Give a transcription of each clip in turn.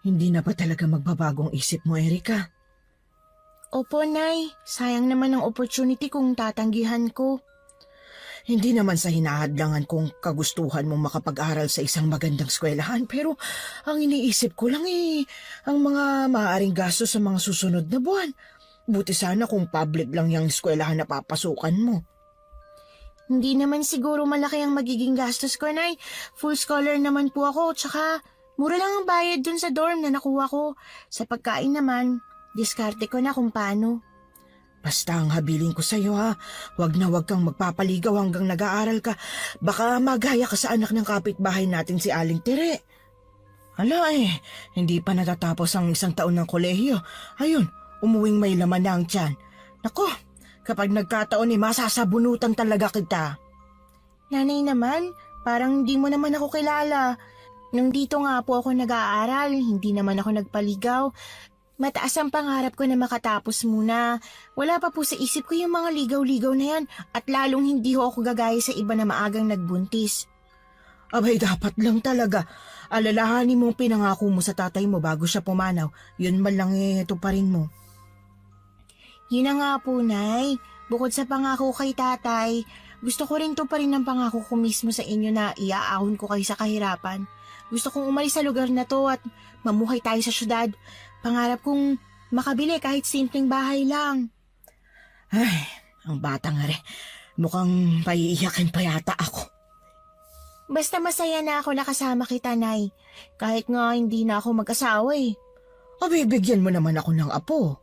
Hindi na ba talaga magbabagong isip mo, Erika? Opo, Nay. Sayang naman ang opportunity kung tatanggihan ko. Hindi naman sa hinahadlangan kung kagustuhan mong makapag-aral sa isang magandang eskwelahan, pero ang iniisip ko lang ang mga maaaring gastos sa mga susunod na buwan. Buti sana kung public lang yung eskwelahan na papasukan mo. Hindi naman siguro malaki ang magiging gastos ko, Nay. Full scholar naman po ako, tsaka mura lang ang bayad dun sa dorm na nakuha ko. Sa pagkain naman, diskarte ko na kung paano. Basta ang habiling ko sa'yo ha, wag na wag kang magpapaligaw hanggang nag-aaral ka. Baka magaya ka sa anak ng kapitbahay natin si Aling Tere. Hala hindi pa natatapos ang isang taon ng kolehiyo. Ayun, umuwing may laman na ang tiyan. Nako, kapag nagkataon masasabunutan talaga kita. Nanay naman, parang hindi mo naman ako kilala. Nung dito nga po ako nag-aaral, hindi naman ako nagpaligaw. Mataas ang pangarap ko na makatapos muna. Wala pa po sa isip ko yung mga ligaw-ligaw na yan at lalong hindi ho ako gagaya sa iba na maagang nagbuntis. Abay, dapat lang talaga. Alalahanin mo ang pinangako mo sa tatay mo bago siya pumanaw. Yun man lang ito pa rin mo. Yun na nga po, Nay. Bukod sa pangako kay tatay, gusto ko rin to pa rin ang pangako ko mismo sa inyo na iaahon ko kayo sa kahirapan. Gusto kong umalis sa lugar na to at mamuhay tayo sa syudad. Pangarap kong makabili kahit simpleng bahay lang. Ay, ang bata nga rin. Mukhang paiiyakin pa yata ako. Basta masaya na ako nakasama kita, Nay. Kahit nga hindi na ako mag-asawa Abay, bigyan mo naman ako ng apo.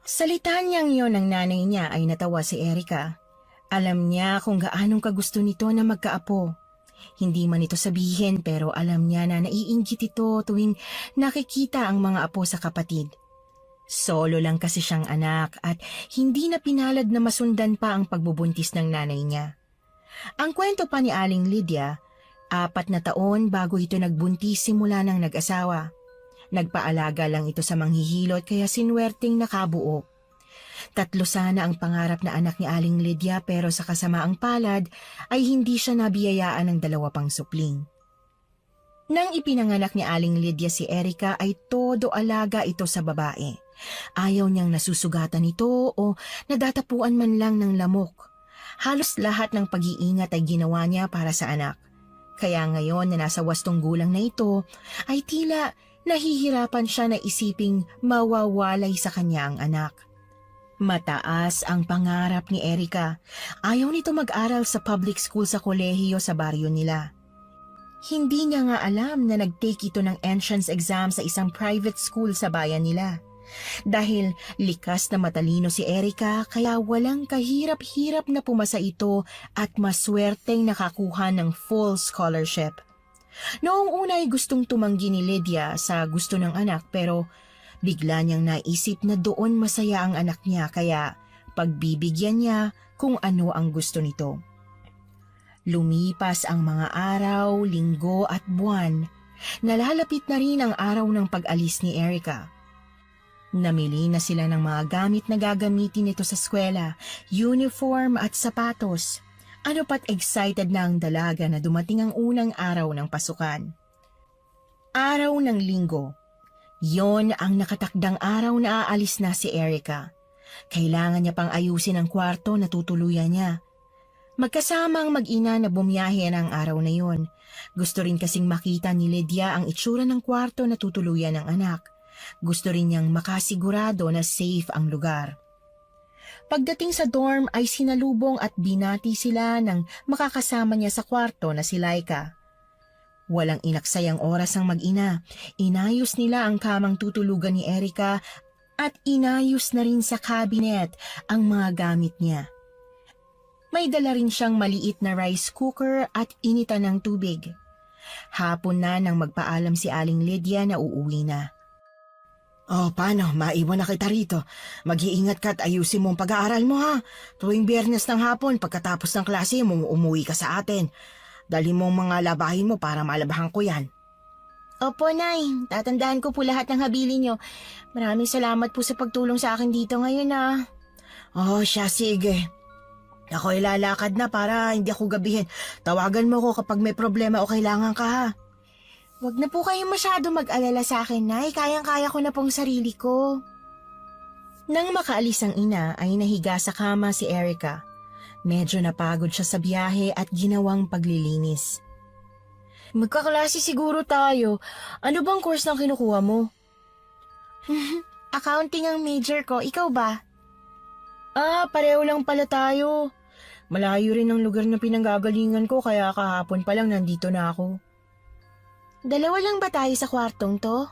Salitaan niyang yon ng nanay niya ay natawa si Erika. Alam niya kung gaanong kagusto nito na magkaapo. Hindi man ito sabihin pero alam niya na naiinggit ito tuwing nakikita ang mga apo sa kapatid. Solo lang kasi siyang anak at hindi na pinalad na masundan pa ang pagbubuntis ng nanay niya. Ang kwento pa ni Aling Lydia, 4 na taon bago ito nagbuntis simula ng nag-asawa. Nagpaalaga lang ito sa manghihilot kaya sinwerteng nakabuo. 3 sana ang pangarap na anak ni Aling Lydia pero sa kasamaang palad ay hindi siya nabiyayaan ng 2 pang supling. Nang ipinanganak ni Aling Lydia si Erika ay todo alaga ito sa babae. Ayaw niyang nasusugatan ito o nadatapuan man lang ng lamok. Halos lahat ng pag-iingat ay ginawa niya para sa anak. Kaya ngayon na nasa 8 gulang na ito ay tila nahihirapan siya na isiping mawawalay sa kanya ang anak. Mataas ang pangarap ni Erika. Ayaw nito mag-aral sa public school sa kolehiyo sa baryo nila. Hindi niya nga alam na nag-take ito ng entrance exam sa isang private school sa bayan nila. Dahil likas na matalino si Erika kaya walang kahirap-hirap na pumasa ito at maswerteng nakakuha ng full scholarship. Noong una ay gustong tumanggi ni Lydia sa gusto ng anak pero bigla niyang naisip na doon masaya ang anak niya kaya pagbibigyan niya kung ano ang gusto nito. Lumipas ang mga araw, linggo at buwan. Nalalapit na rin ang araw ng pag-alis ni Erika. Namili na sila ng mga gamit na gagamitin nito sa eskwela, uniform at sapatos. Ano pat excited na ang dalaga na dumating ang unang araw ng pasukan. Araw ng linggo. Yon ang nakatakdang araw na aalis na si Erika. Kailangan niya pang ayusin ang kwarto na tutuluyan niya. Magkasama ang mag-ina na bumiyahe ng araw na yon. Gusto rin kasing makita ni Lydia ang itsura ng kwarto na tutuluyan ng anak. Gusto rin niyang makasigurado na safe ang lugar. Pagdating sa dorm ay sinalubong at binati sila ng makakasama niya sa kwarto na si Laika. Walang inaksayang oras ang mag-ina. Inayos nila ang kamang tutulugan ni Erika at inayos na rin sa cabinet ang mga gamit niya. May dala rin siyang maliit na rice cooker at initan ng tubig. Hapon na nang magpaalam si Aling Lydia na uuwi na. Paano? Maiwan na kita rito. Mag-iingat ka at ayusin mo ang pag-aaral mo ha. Tuwing Biyernes ng hapon, pagkatapos ng klase mo, umuwi ka sa atin. Dali mo ang mga labahin mo para malabahan ko yan. Opo, Nay. Tatandaan ko po lahat ng habilin niyo. Maraming salamat po sa pagtulong sa akin dito ngayon Siya, sige. Ako lalakad na para hindi ako gabihin. Tawagan mo ko kapag may problema o kailangan ka ha. Wag na po kayo masyado mag-alala sa akin, Nay. Kayang-kaya ko na pong sarili ko. Nang makaalis ang ina ay nahiga sa kama si Erica. Medyo napagod siya sa biyahe at ginawang paglilinis. Magkaklase siguro tayo. Ano bang course na kinukuha mo? Accounting ang major ko. Ikaw ba? Pareho lang pala tayo. Malayo rin ang lugar na pinanggagalingan ko kaya kahapon pa lang nandito na ako. Dalawa lang ba tayo sa kwartong to?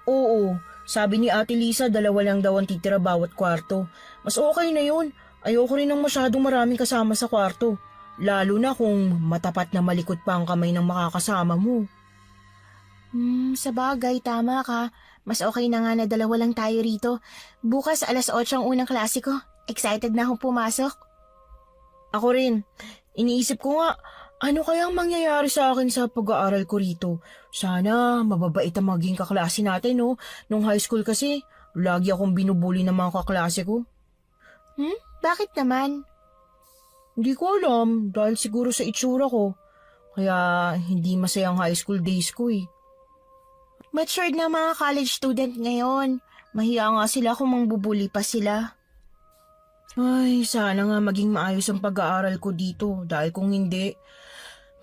Oo. Sabi ni Ate Lisa, 2 lang daw ang titira bawat kwarto. Mas okay na yun. Ayoko rin ng masyadong maraming kasama sa kwarto. Lalo na kung matapat na malikot pa ang kamay ng makakasama mo. Sa bagay, tama ka. Mas okay na nga na 2 lang tayo rito. Bukas 8:00 ang unang klase ko. Excited na akong pumasok. Ako rin. Iniisip ko nga, ano kayang mangyayari sa akin sa pag-aaral ko rito? Sana mababait ang maging kaklase natin, no? Nung high school kasi, lagi akong binubuli ng mga kaklase ko. Bakit naman? Hindi ko alam, dahil siguro sa itsura ko. Kaya hindi masaya ang high school days ko eh. Matured na mga college student ngayon. Mahiya nga sila kung mangbubuli pa sila. Ay, sana nga maging maayos ang pag-aaral ko dito dahil kung hindi,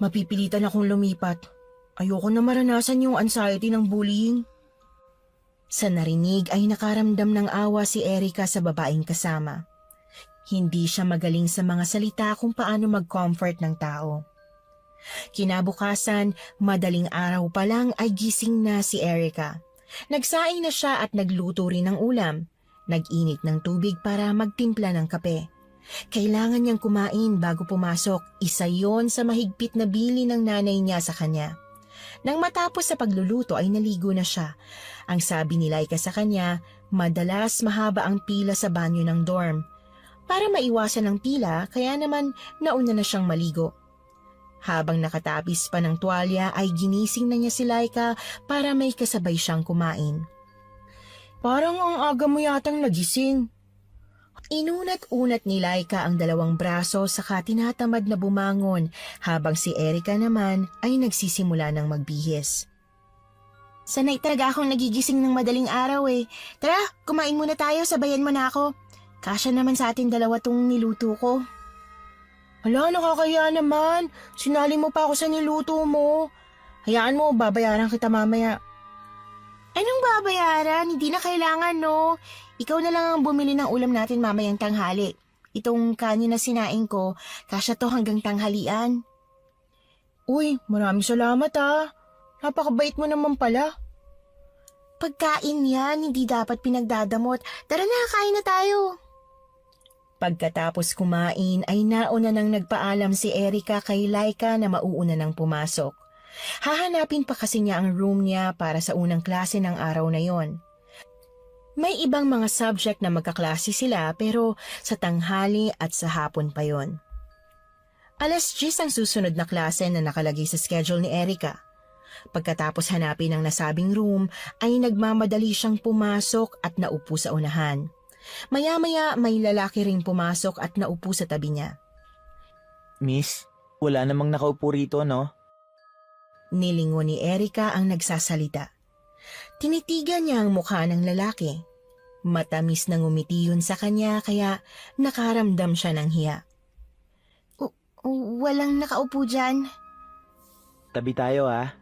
mapipilitan akong lumipat. Ayoko na maranasan yung anxiety ng bullying. Sa narinig ay nakaramdam ng awa si Erica sa babaeng kasama. Hindi siya magaling sa mga salita kung paano mag-comfort ng tao. Kinabukasan, madaling araw pa lang ay gising na si Erica. Nagsaing na siya at nagluto rin ng ulam. Nag-init ng tubig para magtimpla ng kape. Kailangan niyang kumain bago pumasok. Isa yon sa mahigpit na bili ng nanay niya sa kanya. Nang matapos sa pagluluto ay naligo na siya. Ang sabi ni Laika sa kanya, madalas mahaba ang pila sa banyo ng dorm. Para maiwasan ang pila, kaya naman nauna na siyang maligo. Habang nakatapis pa ng tuwalya ay ginising na niya si Laika para may kasabay siyang kumain. Parang ang aga mo yatang nagising. Inunat-unat ni Laika ang 2 braso saka tinatamad na bumangon habang si Erica naman ay nagsisimula ng magbihis. Sanay talaga akong nagigising ng madaling araw eh. Tara, kumain muna tayo, sabayan mo na ako. Kasya naman sa ating 2 tong niluto ko. Hala, nakakaya naman. Sinali mo pa ako sa niluto mo. Hayaan mo, babayaran kita mamaya. Anong babayaran? Hindi na kailangan, no? Ikaw na lang ang bumili ng ulam natin mamayang tanghali. Itong kanin na sinaing ko, kasya to hanggang tanghalian. Uy, maraming salamat ah. Napakabait mo naman pala. Pagkain yan, hindi dapat pinagdadamot. Tara na, kain na tayo. Pagkatapos kumain ay nauna nang nagpaalam si Erica kay Laika na mauuna nang pumasok. Hahanapin pa kasi niya ang room niya para sa unang klase ng araw na yon. May ibang mga subject na magkaklase sila pero sa tanghali at sa hapon pa yon. 10:00 ang susunod na klase na nakalagay sa schedule ni Erica. Pagkatapos hanapin ang nasabing room ay nagmamadali siyang pumasok at naupo sa unahan. Maya-maya may lalaki ring pumasok at naupo sa tabi niya. Miss, wala namang nakaupo rito, no? Nilingon ni Erica ang nagsasalita. Tinitigan niya ang mukha ng lalaki. Matamis na ngumiti yun sa kanya kaya nakaramdam siya ng hiya. Walang nakaupo dyan. Tabi tayo, ah.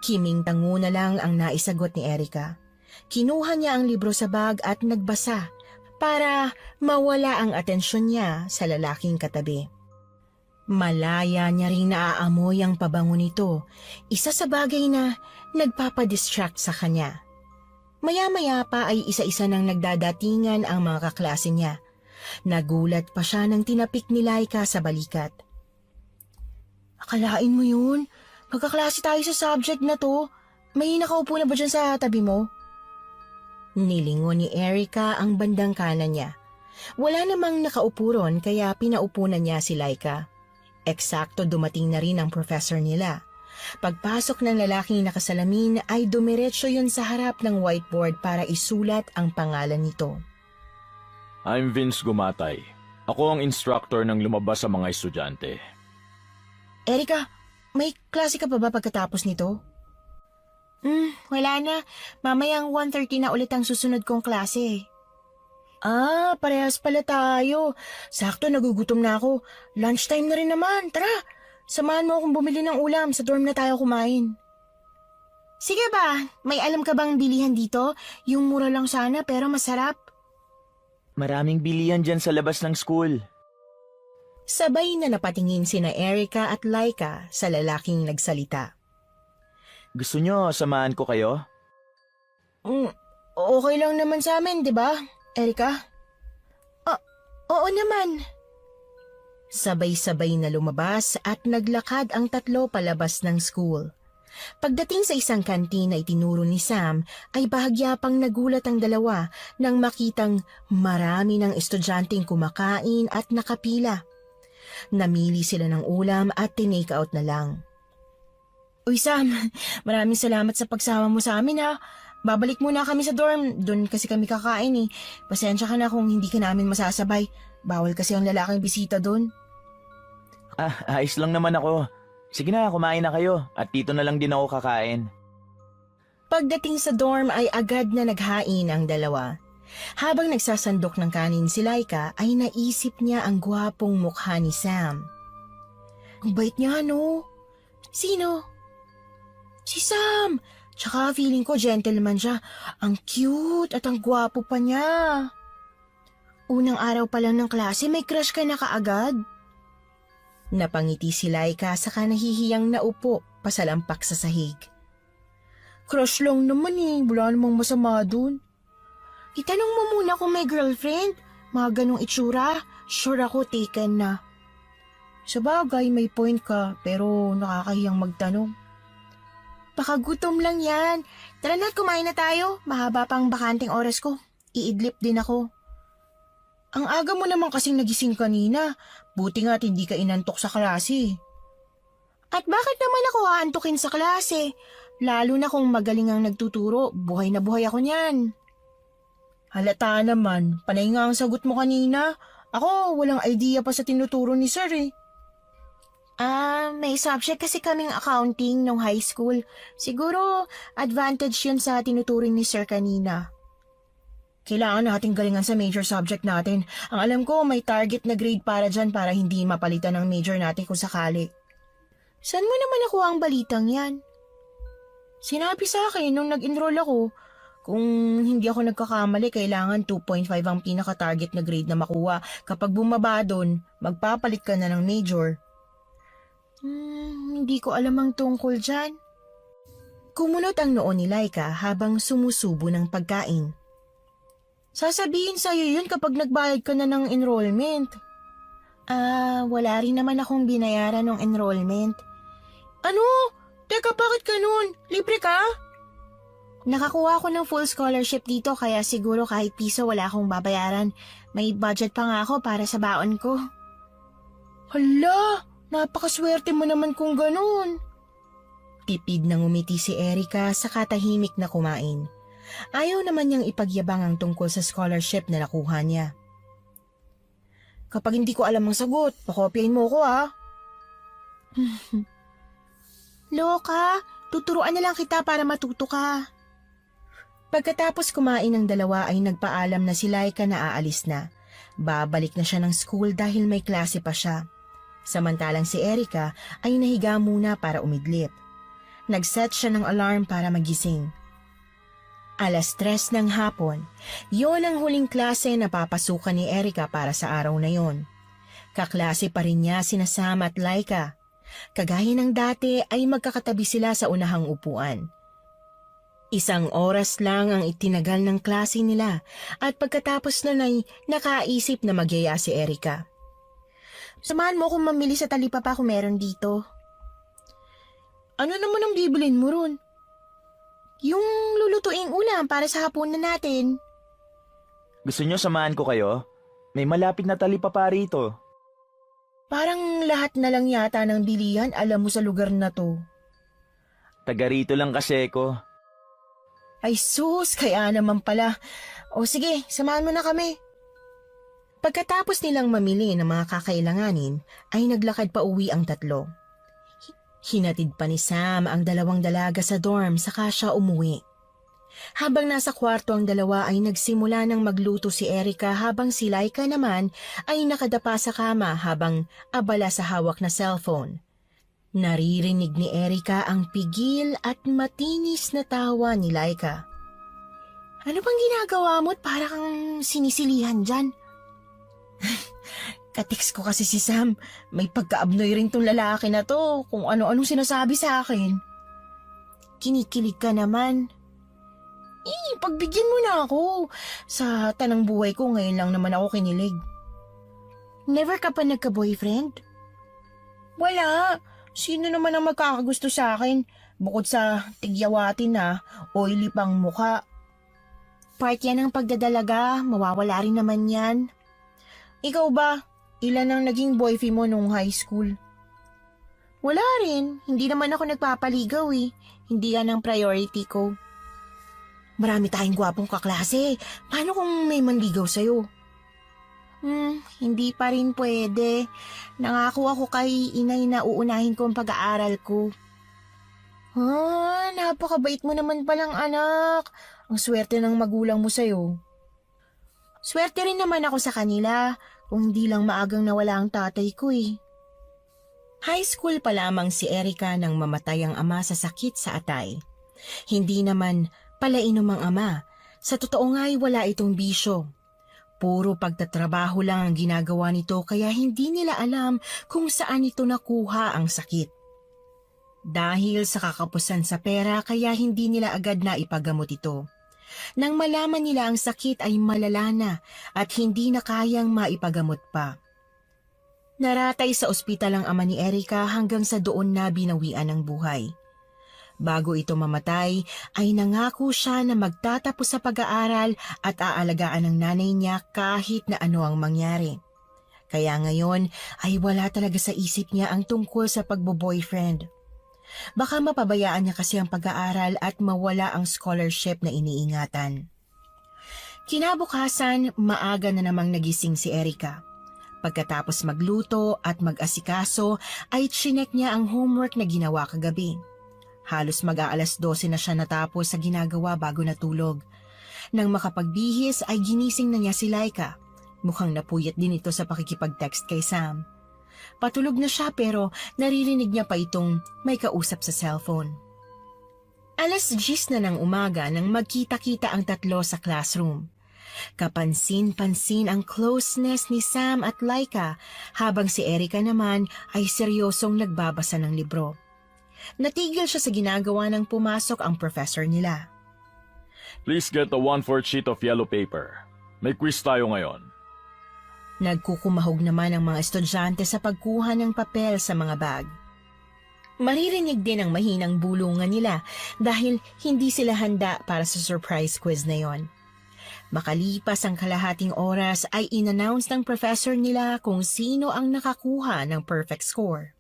Kiming-tango na lang ang naisagot ni Erica. Kinuha niya ang libro sa bag at nagbasa para mawala ang atensyon niya sa lalaking katabi. Malaya niya ring naaamoy ang pabango nito, isa sa bagay na nagpapadistract sa kanya. Maya-maya pa ay isa-isa nang nagdadatingan ang mga kaklase niya. Nagulat pa siya nang tinapik ni Laika sa balikat. Akalain mo yun? Magkaklase tayo sa subject na to. May nakaupo na ba dyan sa tabi mo? Nilingon ni Erica ang bandang kanan niya. Wala namang nakaupo ron kaya pinaupo na niya si Laika. Eksakto dumating na rin ang professor nila. Pagpasok ng lalaking nakasalamin ay dumiretso yun sa harap ng whiteboard para isulat ang pangalan nito. I'm Vince Gumatay. Ako ang instructor ng lumabas sa mga estudyante. Erica, May klase ka pa ba pagkatapos nito? Wala na. Mamayang 1:30 na ulit ang susunod kong klase. Ah, parehas pala tayo. Sakto, nagugutom na ako. Lunchtime na rin naman. Tara, samahan mo akong bumili ng ulam. Sa dorm na tayo kumain. Sige ba, may alam ka bang bilihan dito? Yung mura lang sana pero masarap. Maraming bilihan dyan sa labas ng school. Sabay na napatingin sina Erica at Laika sa lalaking nagsalita. Gusto nyo samahan ko kayo? Okay lang naman sa amin, di ba, Erica? Oo naman. Sabay-sabay na lumabas at naglakad ang tatlo palabas ng school. Pagdating sa isang kantin na itinuro ni Sam, ay bahagya pang nagulat ang dalawa nang makitang marami ng estudyanteng kumakain at nakapila. Namili sila ng ulam at tinake out na lang. Uy Sam, maraming salamat sa pagsama mo sa amin ha. Babalik muna kami sa dorm, doon kasi kami kakain eh. Pasensya ka na kung hindi ka namin masasabay. Bawal kasi ang lalaking bisita doon. Ayos lang naman ako. Sige na, kumain na kayo at dito na lang din ako kakain. Pagdating sa dorm ay agad na naghain ang dalawa. Habang nagsasandok ng kanin si Laika ay naisip niya ang gwapong mukha ni Sam. Ang bait niya no? Sino? Si Sam! Tsaka feeling ko gentleman siya. Ang cute at ang gwapo pa niya. Unang araw pa lang ng klase, may crush ka na kaagad. Napangiti si Laika saka nahihiyang naupo pasalampak sa sahig. Crush lang naman eh, wala namang masama dun. Itanong mo muna kung may girlfriend. Mga ganong itsura, sure ako taken na. Sabagay may point ka pero nakakahiyang magtanong. Baka gutom lang yan. Tara na, kumain na tayo. Mahaba pang bakanting oras ko. Iidlip din ako. Ang aga mo naman kasing nagising kanina. Buti nga't hindi ka inantok sa klase. At bakit naman ako aantukin sa klase? Lalo na kung magaling ang nagtuturo, buhay na buhay ako niyan. Halata naman, panay nga ang sagot mo kanina. Ako, walang idea pa sa tinuturo ni sir eh. May subject kasi kaming accounting nung high school. Siguro, advantage yun sa tinuturing ni sir kanina. Kailangan nating galingan sa major subject natin. Ang alam ko, may target na grade para dyan para hindi mapalitan ng major natin kung sakali. Saan mo naman nakuha ang balitang yan? Sinabi sa akin nung nag-enroll ako, kung hindi ako nagkakamali, kailangan 2.5 ang pinaka-target na grade na makuha. Kapag bumaba doon, magpapalit ka na ng major. Hindi ko alam ang tungkol dyan. Kumunot ang noo ni Laika habang sumusubo ng pagkain. Sasabihin sa'yo yun kapag nagbayad ka na ng enrollment. Wala rin naman akong binayaran ng enrollment. Ano? Teka, bakit ganun? Libre ka? Nakakuha ako ng full scholarship dito kaya siguro kahit piso wala akong babayaran. May budget pa nga ako para sa baon ko. Hala, napakaswerte mo naman kung ganun. Tipid nang umiti si Erica sa katahimik na kumain. Ayaw naman niyang ipagyabang ang tungkol sa scholarship na nakuha niya. Kapag hindi ko alam ang sagot, pakopyain mo ko ha. Loka, tuturuan na lang kita para matuto ka. Pagkatapos kumain ng dalawa ay nagpaalam na si Laika na aalis na. Babalik na siya ng school dahil may klase pa siya. Samantalang si Erica ay nahiga muna para umidlip. Nag-set siya ng alarm para magising. 3:00 ng hapon, yon ang huling klase na papasukan ni Erica para sa araw na yon. Kaklase pa rin niya sina Sam at Laika. Kagaya ng dati ay magkakatabi sila sa unahang upuan. 1 oras lang ang itinagal ng klase nila at pagkatapos na ay nakaisip na magyaya si Erica. Samahan mo kung mamili sa talipapa kung meron dito. Ano naman ang bibilin mo ron? Yung lulutuing ulam para sa hapunan natin. Gusto nyo samahan ko kayo? May malapit na talipapa rito. Parang lahat na lang yata ng bilihan alam mo sa lugar na to. Taga rito lang kasi ko. Ay sus, kaya naman pala. O sige, samahan mo na kami. Pagkatapos nilang mamili ng mga kakailanganin, ay naglakad pa uwi ang tatlo. Hinatid pa ni Sam ang dalawang dalaga sa dorm saka siya umuwi. Habang nasa kwarto ang dalawa ay nagsimula ng magluto si Erica habang si Laika naman ay nakadapa sa kama habang abala sa hawak na cellphone. Naririnig ni Erica ang pigil at matinis na tawa ni Laika. Ano bang ginagawa mo't para kang sinisilihan dyan? Katiks ko kasi si Sam. May pagkaabnoy rin tong lalaki na to kung ano-anong sinasabi sa akin. Kinikilig ka naman. Pagbigyan mo na ako. Sa tanang buhay ko ngayon lang naman ako kinilig. Never ka pa nagka-boyfriend? Wala. Sino naman ang magkakagusto sa akin? Bukod sa tigyawatin na, oily pang mukha. Part yan ng pagdadalaga, mawawala rin naman yan. Ikaw ba? Ilan ang naging boyfriend mo nung high school? Wala rin, hindi naman ako nagpapaligaw eh. Hindi yan ang priority ko. Marami tayong gwapong kaklase. Paano kung may manligaw sa'yo? Hindi pa rin pwede. Nangako ako kay inay na uunahin ko ang pag-aaral ko. Napakabait mo naman palang anak. Ang swerte ng magulang mo sa'yo. Swerte rin naman ako sa kanila, kung hindi lang maagang nawala ang tatay ko eh. High school pa lamang si Erica nang mamatay ang ama sa sakit sa atay. Hindi naman palainom ang ama. Sa totoo nga'y wala itong bisyo. Puro pagtatrabaho lang ang ginagawa nito kaya hindi nila alam kung saan ito nakuha ang sakit. Dahil sa kakapusan sa pera kaya hindi nila agad na ipagamot ito. Nang malaman nila ang sakit ay malala na at hindi na kayang maipagamot pa. Naratay sa ospital ang ama ni Erica hanggang sa doon na binawian ng buhay. Bago ito mamatay, ay nangako siya na magtatapos sa pag-aaral at aalagaan ng nanay niya kahit na ano ang mangyari. Kaya ngayon ay wala talaga sa isip niya ang tungkol sa pagbo-boyfriend. Baka mapabayaan niya kasi ang pag-aaral at mawala ang scholarship na iniingatan. Kinabukasan, maaga na namang nagising si Erica. Pagkatapos magluto at mag-asikaso ay chinek niya ang homework na ginawa kagabi. Halos mag-aalas 12 na siya natapos sa ginagawa bago natulog. Nang makapagbihis ay ginising na niya si Laika. Mukhang napuyat din ito sa pakikipag-text kay Sam. Patulog na siya pero naririnig niya pa itong may kausap sa cellphone. Alas 10 na ng umaga nang magkita-kita ang tatlo sa classroom. Kapansin-pansin ang closeness ni Sam at Laika habang si Erica naman ay seryosong nagbabasa ng libro. Natigil siya sa ginagawa ng pumasok ang professor nila. Please get a 1/4 sheet of yellow paper. May quiz tayo ngayon. Nagkukumahog naman ang mga estudyante sa pagkuha ng papel sa mga bag. Maririnig din ang mahinang bulungan nila dahil hindi sila handa para sa surprise quiz na yon. Makalipas ang kalahating oras ay in-announce ng professor nila kung sino ang nakakuha ng perfect score.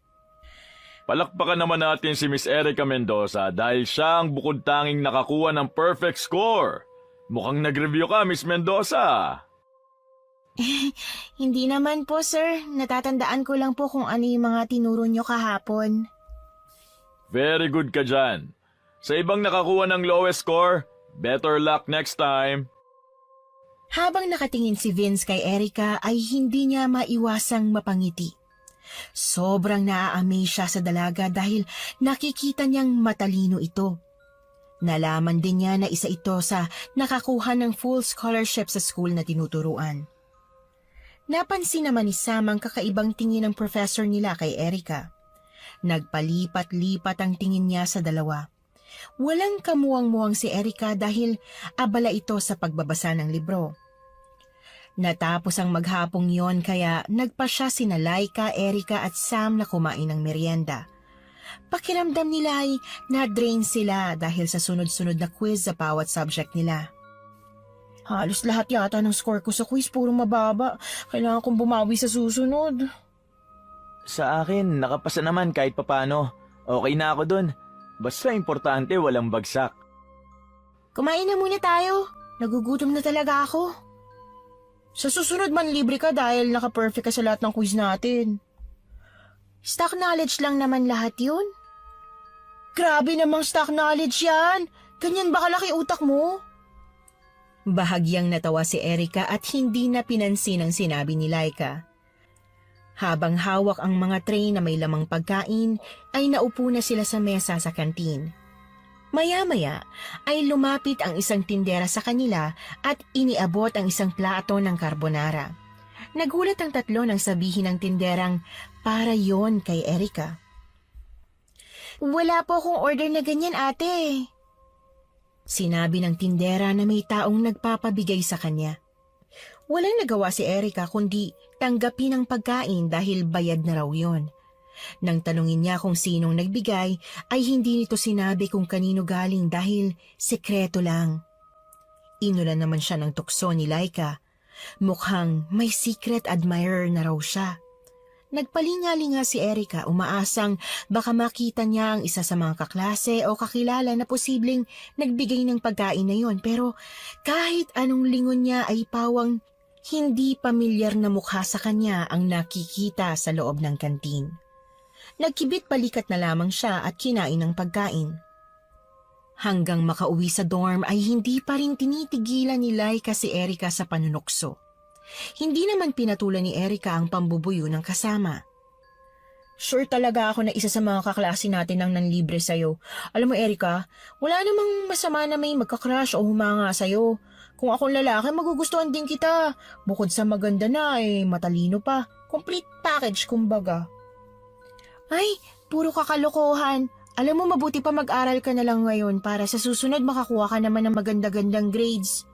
Palakpakan naman natin si Miss Erica Mendoza dahil siya ang bukod tanging nakakuha ng perfect score. Mukhang nag-review ka, Miss Mendoza. Hindi naman po, sir. Natatandaan ko lang po kung ano yung mga tinuro nyo kahapon. Very good ka dyan. Sa ibang nakakuha ng lowest score, better luck next time. Habang nakatingin si Vince kay Erica ay hindi niya maiwasang mapangiti. Sobrang naa-amaze siya sa dalaga dahil nakikita niyang matalino ito. Nalaman din niya na isa ito sa nakakuha ng full scholarship sa school na tinuturuan. Napansin naman ni Sam ang kakaibang tingin ng professor nila kay Erica. Nagpalipat-lipat ang tingin niya sa dalawa. Walang kamuwang-muwang si Erica dahil abala ito sa pagbabasa ng libro. Natapos ang maghapong yon kaya nagpa siya sina Laika, Erica at Sam na kumain ng merienda. Pakiramdam nila ay na-drain sila dahil sa sunod-sunod na quiz sa bawat subject nila. Halos lahat yata ng score ko sa quiz puro mababa. Kailangan kong bumawi sa susunod. Sa akin, nakapasa naman kahit papano. Okay na ako dun. Basta importante walang bagsak. Kumain na muna tayo. Nagugutom na talaga ako. Sa susunod man libre ka dahil naka-perfect ka sa lahat ng quiz natin. Stock knowledge lang naman lahat yun. Grabe namang stock knowledge yan. Ganyan ba kalaki utak mo? Bahagyang natawa si Erika at hindi na pinansin ang sinabi ni Laika. Habang hawak ang mga tray na may lamang pagkain, ay naupo na sila sa mesa sa kantin. Maya-maya ay lumapit ang isang tindera sa kanila at iniabot ang isang plato ng carbonara. Nagulat ang tatlo nang sabihin ng tinderang para yon kay Erika. Wala po akong order na ganyan, ate. Sinabi ng tindera na may taong nagpapabigay sa kanya. Walang nagawa si Erika kundi tanggapin ang pagkain dahil bayad na raw yon. Nang tanungin niya kung sinong nagbigay, ay hindi nito sinabi kung kanino galing dahil sekreto lang. Inulan naman siya ng tukso ni Laika. Mukhang may secret admirer na raw siya. Nagpalingalinga si Erika umaasang baka makita niya ang isa sa mga kaklase o kakilala na posibleng nagbigay ng pagkain na yon, pero kahit anong lingon niya ay pawang hindi pamilyar na mukha sa kanya ang nakikita sa loob ng kantin. Nagkibit balikat na lamang siya at kinain ng pagkain. Hanggang makauwi sa dorm ay hindi pa rin tinitigilan ni Laika si Erika sa panunukso. Hindi naman pinatulan ni Erika ang pambubuyo ng kasama. Sure talaga ako na isa sa mga kaklase natin ang nanlibre sa'yo. Alam mo, Erika, wala namang masama na may magka-crush o humanga sa'yo. Kung akong lalaki, magugustuhan din kita. Bukod sa maganda na, matalino pa. Complete package, kumbaga. Ay, puro kakalokohan. Alam mo, mabuti pa mag-aral ka na lang ngayon para sa susunod makakuha ka naman ng maganda-gandang grades.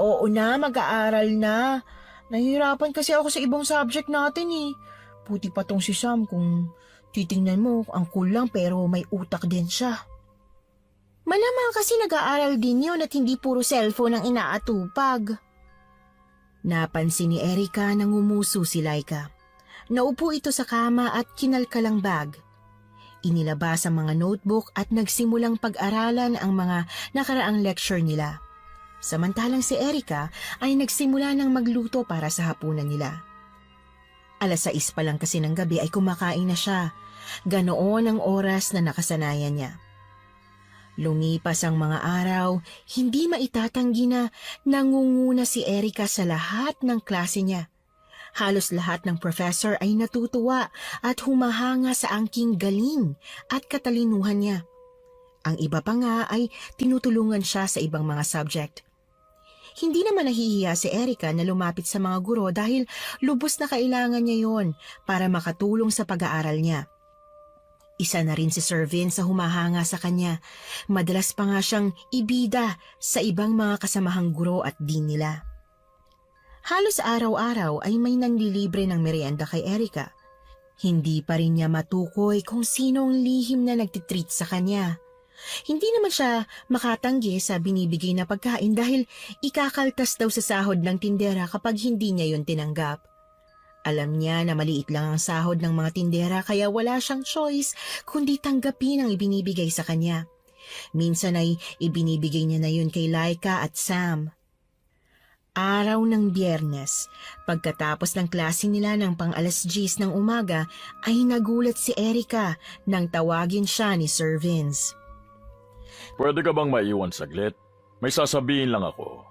Oo na, mag-aaral na. Nahihirapan kasi ako sa ibang subject natin Puti pa tong si Sam kung titingnan mo, ang cool lang pero may utak din siya. Malamang kasi nag-aaral din yun at hindi puro cellphone ang inaatupag. Napansin ni Erika nang umuso si Laika. Naupo ito sa kama at kinalkalang bag. Inilabas ang mga notebook at nagsimulang pag-aralan ang mga nakaraang lecture nila. Samantalang si Erika ay nagsimula ng magluto para sa hapunan nila. 6:00 pa lang kasi ng gabi ay kumakain na siya. Ganoon ang oras na nakasanayan niya. Lumipas ang mga araw, hindi maitatanggi na nangunguna si Erika sa lahat ng klase niya. Halos lahat ng professor ay natutuwa at humahanga sa angking galing at katalinuhan niya. Ang iba pa nga ay tinutulungan siya sa ibang mga subject. Hindi naman nahihiya si Erika na lumapit sa mga guro dahil lubos na kailangan niya yon para makatulong sa pag-aaral niya. Isa na rin si Sir Vince sa humahanga sa kanya. Madalas pa nga siyang ibida sa ibang mga kasamahang guro at dean nila. Halos araw-araw ay may nanlilibre ng merienda kay Erika. Hindi pa rin niya matukoy kung sinong lihim na nagtitreat sa kanya. Hindi naman siya makatanggi sa binibigay na pagkain dahil ikakaltas daw sa sahod ng tindera kapag hindi niya yun tinanggap. Alam niya na maliit lang ang sahod ng mga tindera kaya wala siyang choice kundi tanggapin ang ibinibigay sa kanya. Minsan ay ibinibigay niya na yun kay Laika at Sam. Araw ng Biyernes, pagkatapos ng klase nila ng pang-10:00 ng umaga ay nagulat si Erika nang tawagin siya ni Sir Vince. Pwede ka bang maiwan saglit? May sasabihin lang ako.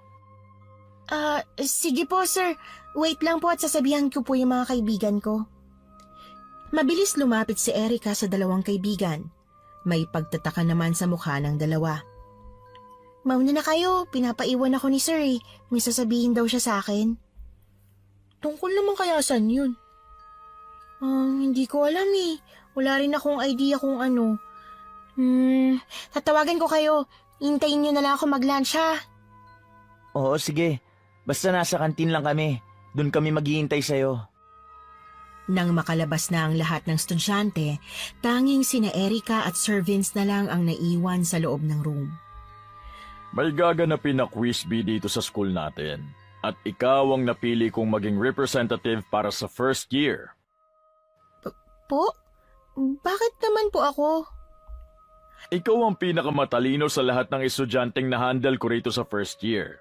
Sige po sir. Wait lang po at sasabihan ko po yung mga kaibigan ko. Mabilis lumapit si Erika sa dalawang kaibigan. May pagtataka naman sa mukha ng dalawa. Mauna na kayo, pinapaiwan ako ni sir May sasabihin daw siya sa akin. Tungkol naman kaya saan yun? Hindi ko alam Wala rin akong idea kung ano. Tatawagan ko kayo. Hintayin niyo na lang ako mag-lunch ha. Oo, sige. Basta nasa kantin lang kami. Doon kami maghihintay sa'yo. Nang makalabas na ang lahat ng estudyante, tanging sina Erika at Sir Vince na lang ang naiwan sa loob ng room. May gaganapin na quiz bee dito sa school natin. At ikaw ang napili kong maging representative para sa first year. Po? Bakit naman po ako? Ikaw ang pinakamatalino sa lahat ng estudyanteng na-handle ko rito sa first year.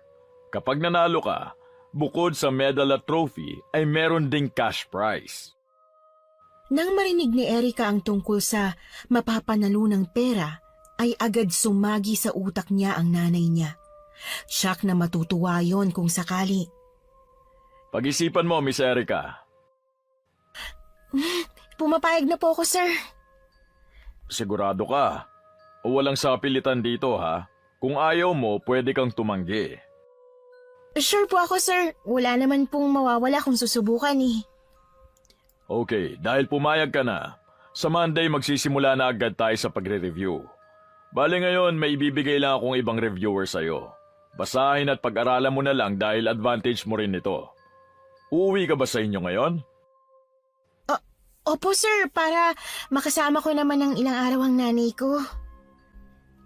Kapag nanalo ka, bukod sa medal at trophy, ay meron ding cash prize. Nang marinig ni Erika ang tungkol sa mapapanalo ng pera, ay agad sumagi sa utak niya ang nanay niya. Siyak na matutuwa yon kung sakali. Pag-isipan mo, Miss Erica. Pumapayag na po ako, sir. Sigurado ka. O walang sapilitan dito, ha? Kung ayaw mo, pwede kang tumanggi. Sure po ako, sir. Wala naman pong mawawala kung susubukan eh. Okay, dahil pumayag ka na, sa Monday magsisimula na agad tayo sa pagre-review. Bale ngayon, may ibibigay lang akong ibang reviewer sa'yo. Basahin at pag-aralan mo na lang dahil advantage mo rin ito. Uuwi ka ba sa inyo ngayon? Opo, sir. Para makasama ko naman ng ilang araw ang nanay ko.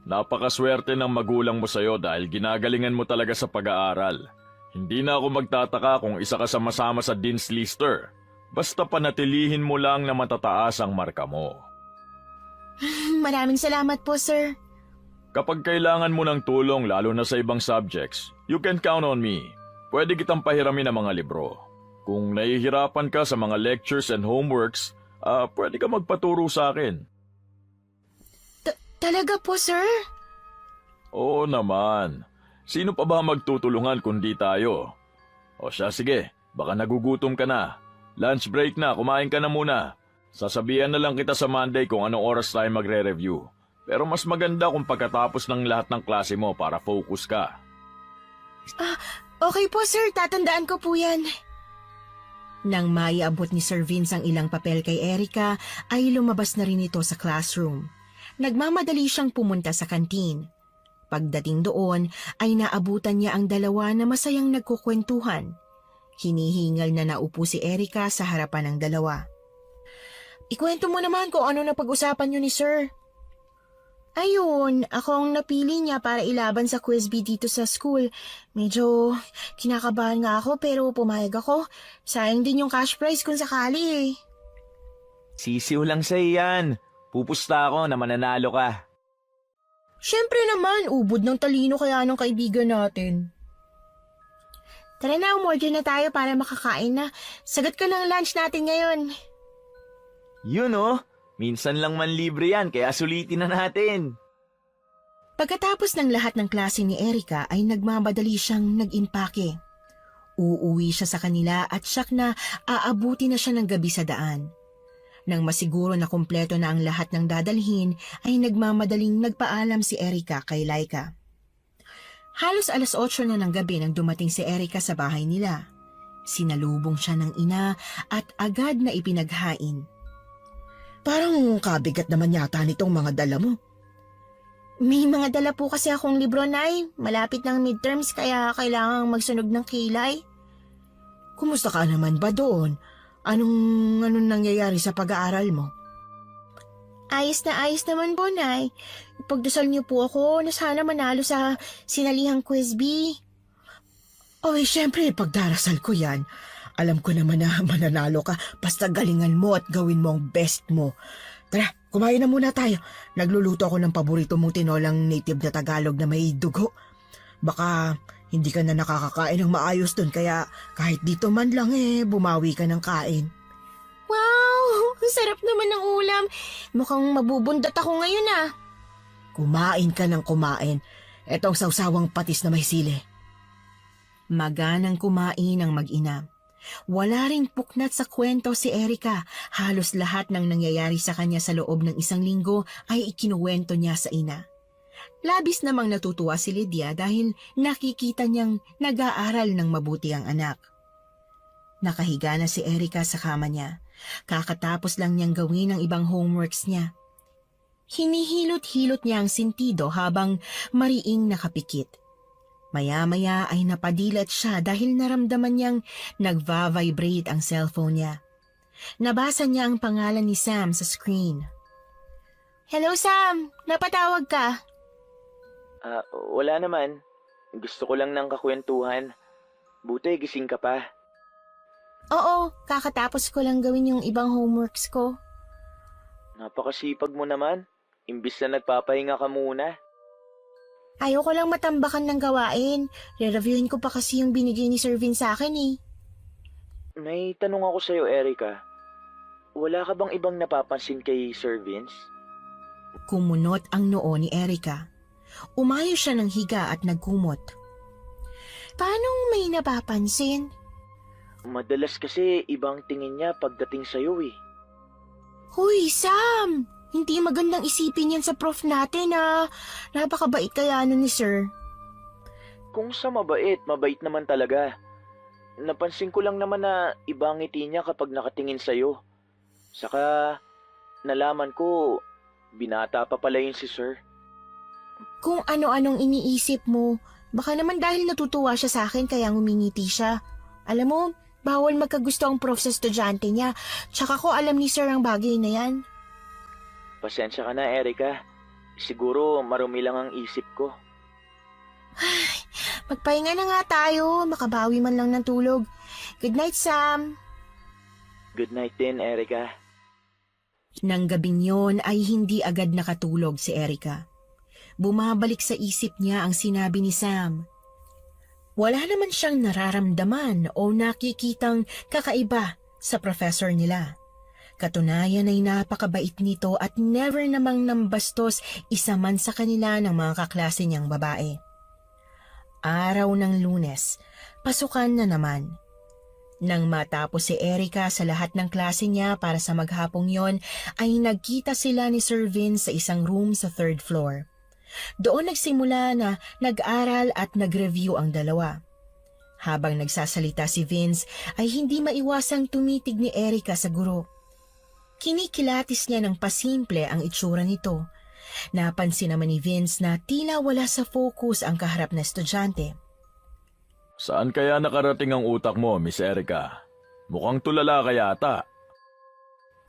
Napakaswerte ng magulang mo sa'yo dahil ginagalingan mo talaga sa pag-aaral. Hindi na ako magtataka kung isa ka sama-sama sa Dean's Lister. Basta panatilihin mo lang na matataas ang marka mo. Maraming salamat po, sir. Kapag kailangan mo ng tulong lalo na sa ibang subjects, you can count on me. Pwede kitang pahiramin ng mga libro. Kung nahihirapan ka sa mga lectures and homeworks, pwede ka magpaturo sa akin. Talaga po, sir? Oo naman. Sino pa ba magtutulungan kundi tayo? O siya, sige. Baka nagugutom ka na. Lunch break na, kumain ka na muna. Sasabihan na lang kita sa Monday kung anong oras tayo magre-review. Pero mas maganda kung pagkatapos ng lahat ng klase mo para focus ka. Okay po, sir. Tatandaan ko po yan. Nang maiabot ni Sir Vince ang ilang papel kay Erika, ay lumabas na rin ito sa classroom. Nagmamadali siyang pumunta sa kantin. Pagdating doon, ay naabutan niya ang dalawa na masayang nagkukwentuhan. Hinihingal na naupo si Erika sa harapan ng dalawa. Ikwento mo naman kung ano na pag-usapan niyo ni sir. Ayun, ako ang napili niya para ilaban sa quiz bee dito sa school. Medyo kinakabahan nga ako pero pumayag ako. Sayang din yung cash prize kung sakali eh. Sisiw lang sa'yo yan. Pupusta ako na mananalo ka. Siyempre naman, ubod ng talino kaya ng kaibigan natin. Tara na, umorder na tayo para makakain na. Sagot ko ng lunch natin ngayon. Yun oh, minsan lang man libre yan kaya sulitin na natin. Pagkatapos ng lahat ng klase ni Erika ay nagmamadali siyang nag-impake. Uuwi siya sa kanila at siyak na aabuti na siya ng gabi sa daan. Nang masiguro na kumpleto na ang lahat ng dadalhin ay nagmamadaling nagpaalam si Erika kay Laika. Halos 8:00 na ng gabi nang dumating si Erika sa bahay nila. Sinalubong siya ng ina at agad na ipinaghain. Parang kabigat naman yata nitong mga dala mo. May mga dala po kasi akong libro, Nay. Malapit ng midterms kaya kailangang magsunog ng kilay. Kumusta ka naman ba doon? Anong nangyayari sa pag-aaral mo? Ayos naman po, Nay. Ipagdasal niyo po ako na sana manalo sa sinalihang quiz bee. Oy, syempre, pagdarasal ko yan. Alam ko naman na mananalo ka. Basta galingan mo at gawin mo ang best mo. Tara, kumain na muna tayo. Nagluluto ako ng paborito mong tinolang native na Tagalog na may dugo. Baka hindi ka na nakakakain ng maayos dun, kaya kahit dito man lang bumawi ka ng kain. Wow! Ang sarap naman ng ulam. Mukhang mabubundat ako ngayon ah. Kumain ka ng kumain. Etong sawsawang patis na may sili. Maganang kumain ang mag-ina. Wala ring puknat sa kwento si Erika. Halos lahat ng nangyayari sa kanya sa loob ng 1 linggo ay ikinuwento niya sa ina. Labis namang natutuwa si Lydia dahil nakikita niyang nag-aaral ng mabuti ang anak. Nakahiga na si Erika sa kama niya. Kakatapos lang niyang gawin ang ibang homeworks niya. Hinihilot-hilot niya ang sentido habang mariing nakapikit. Maya-maya ay napadilat siya dahil naramdaman niyang nagva-vibrate ang cellphone niya. Nabasa niya ang pangalan ni Sam sa screen. Hello, Sam. Napatawag ka. Wala naman. Gusto ko lang ng kakwentuhan. Buti gising ka pa. Oo, kakatapos ko lang gawin yung ibang homeworks ko. Napakasipag mo naman. Imbis na nagpapahinga ka muna. Ayoko lang matambakan ng gawain. Re-reviewin ko pa kasi yung binigay ni Sir Vince sa akin eh. May tanong ako sa'yo, Erika. wala ka bang ibang napapansin kay Sir Vince? Kumunot ang noo ni Erica. Umayo siya ng higa at nagkumot. Paanong may napapansin? Madalas kasi ibang tingin niya pagdating sa'yo eh. Hoy, Sam! Hindi magandang isipin yan sa prof natin napakabait kaya ni sir. Kung sa mabait, mabait naman talaga. Napansin ko lang naman na iba ang ngiti niya kapag nakatingin sa'yo. Saka, nalaman ko, binata pa pala yun si Sir. Kung ano-anong iniisip mo, baka naman dahil natutuwa siya sa akin kaya ngumingiti siya. Alam mo, bawal magkagusto ang prof sa estudyante niya. Tsaka ko alam ni sir ang bagay na yan. Pasensya ka na, Erica. Siguro marumi lang ang isip ko. Magpahinga na nga tayo, makabawi man lang ng tulog. Good night, Sam. Good night din, Erica. Nang gabing yon ay hindi agad nakatulog si Erica. Bumabalik sa isip niya ang sinabi ni Sam. Wala naman siyang nararamdaman o nakikitang kakaiba sa professor nila. Katunayan ay napakabait nito at never namang nambastos isa man sa kanila ng mga kaklase niyang babae. Araw ng Lunes, pasukan na naman. Nang matapos si Erica sa lahat ng klase niya para sa maghapong yon, ay nagkita sila ni Sir Vince sa isang room sa 3rd floor. Doon nagsimula na nag-aral at nag-review ang dalawa. Habang nagsasalita si Vince ay hindi maiwasang tumitig ni Erica sa guro. Kinikilatis niya ng pasimple ang itsura nito. Napansin naman ni Vince na tila wala sa focus ang kaharap na estudyante. Saan kaya nakarating ang utak mo, Miss Erica? Mukhang tulala ka yata.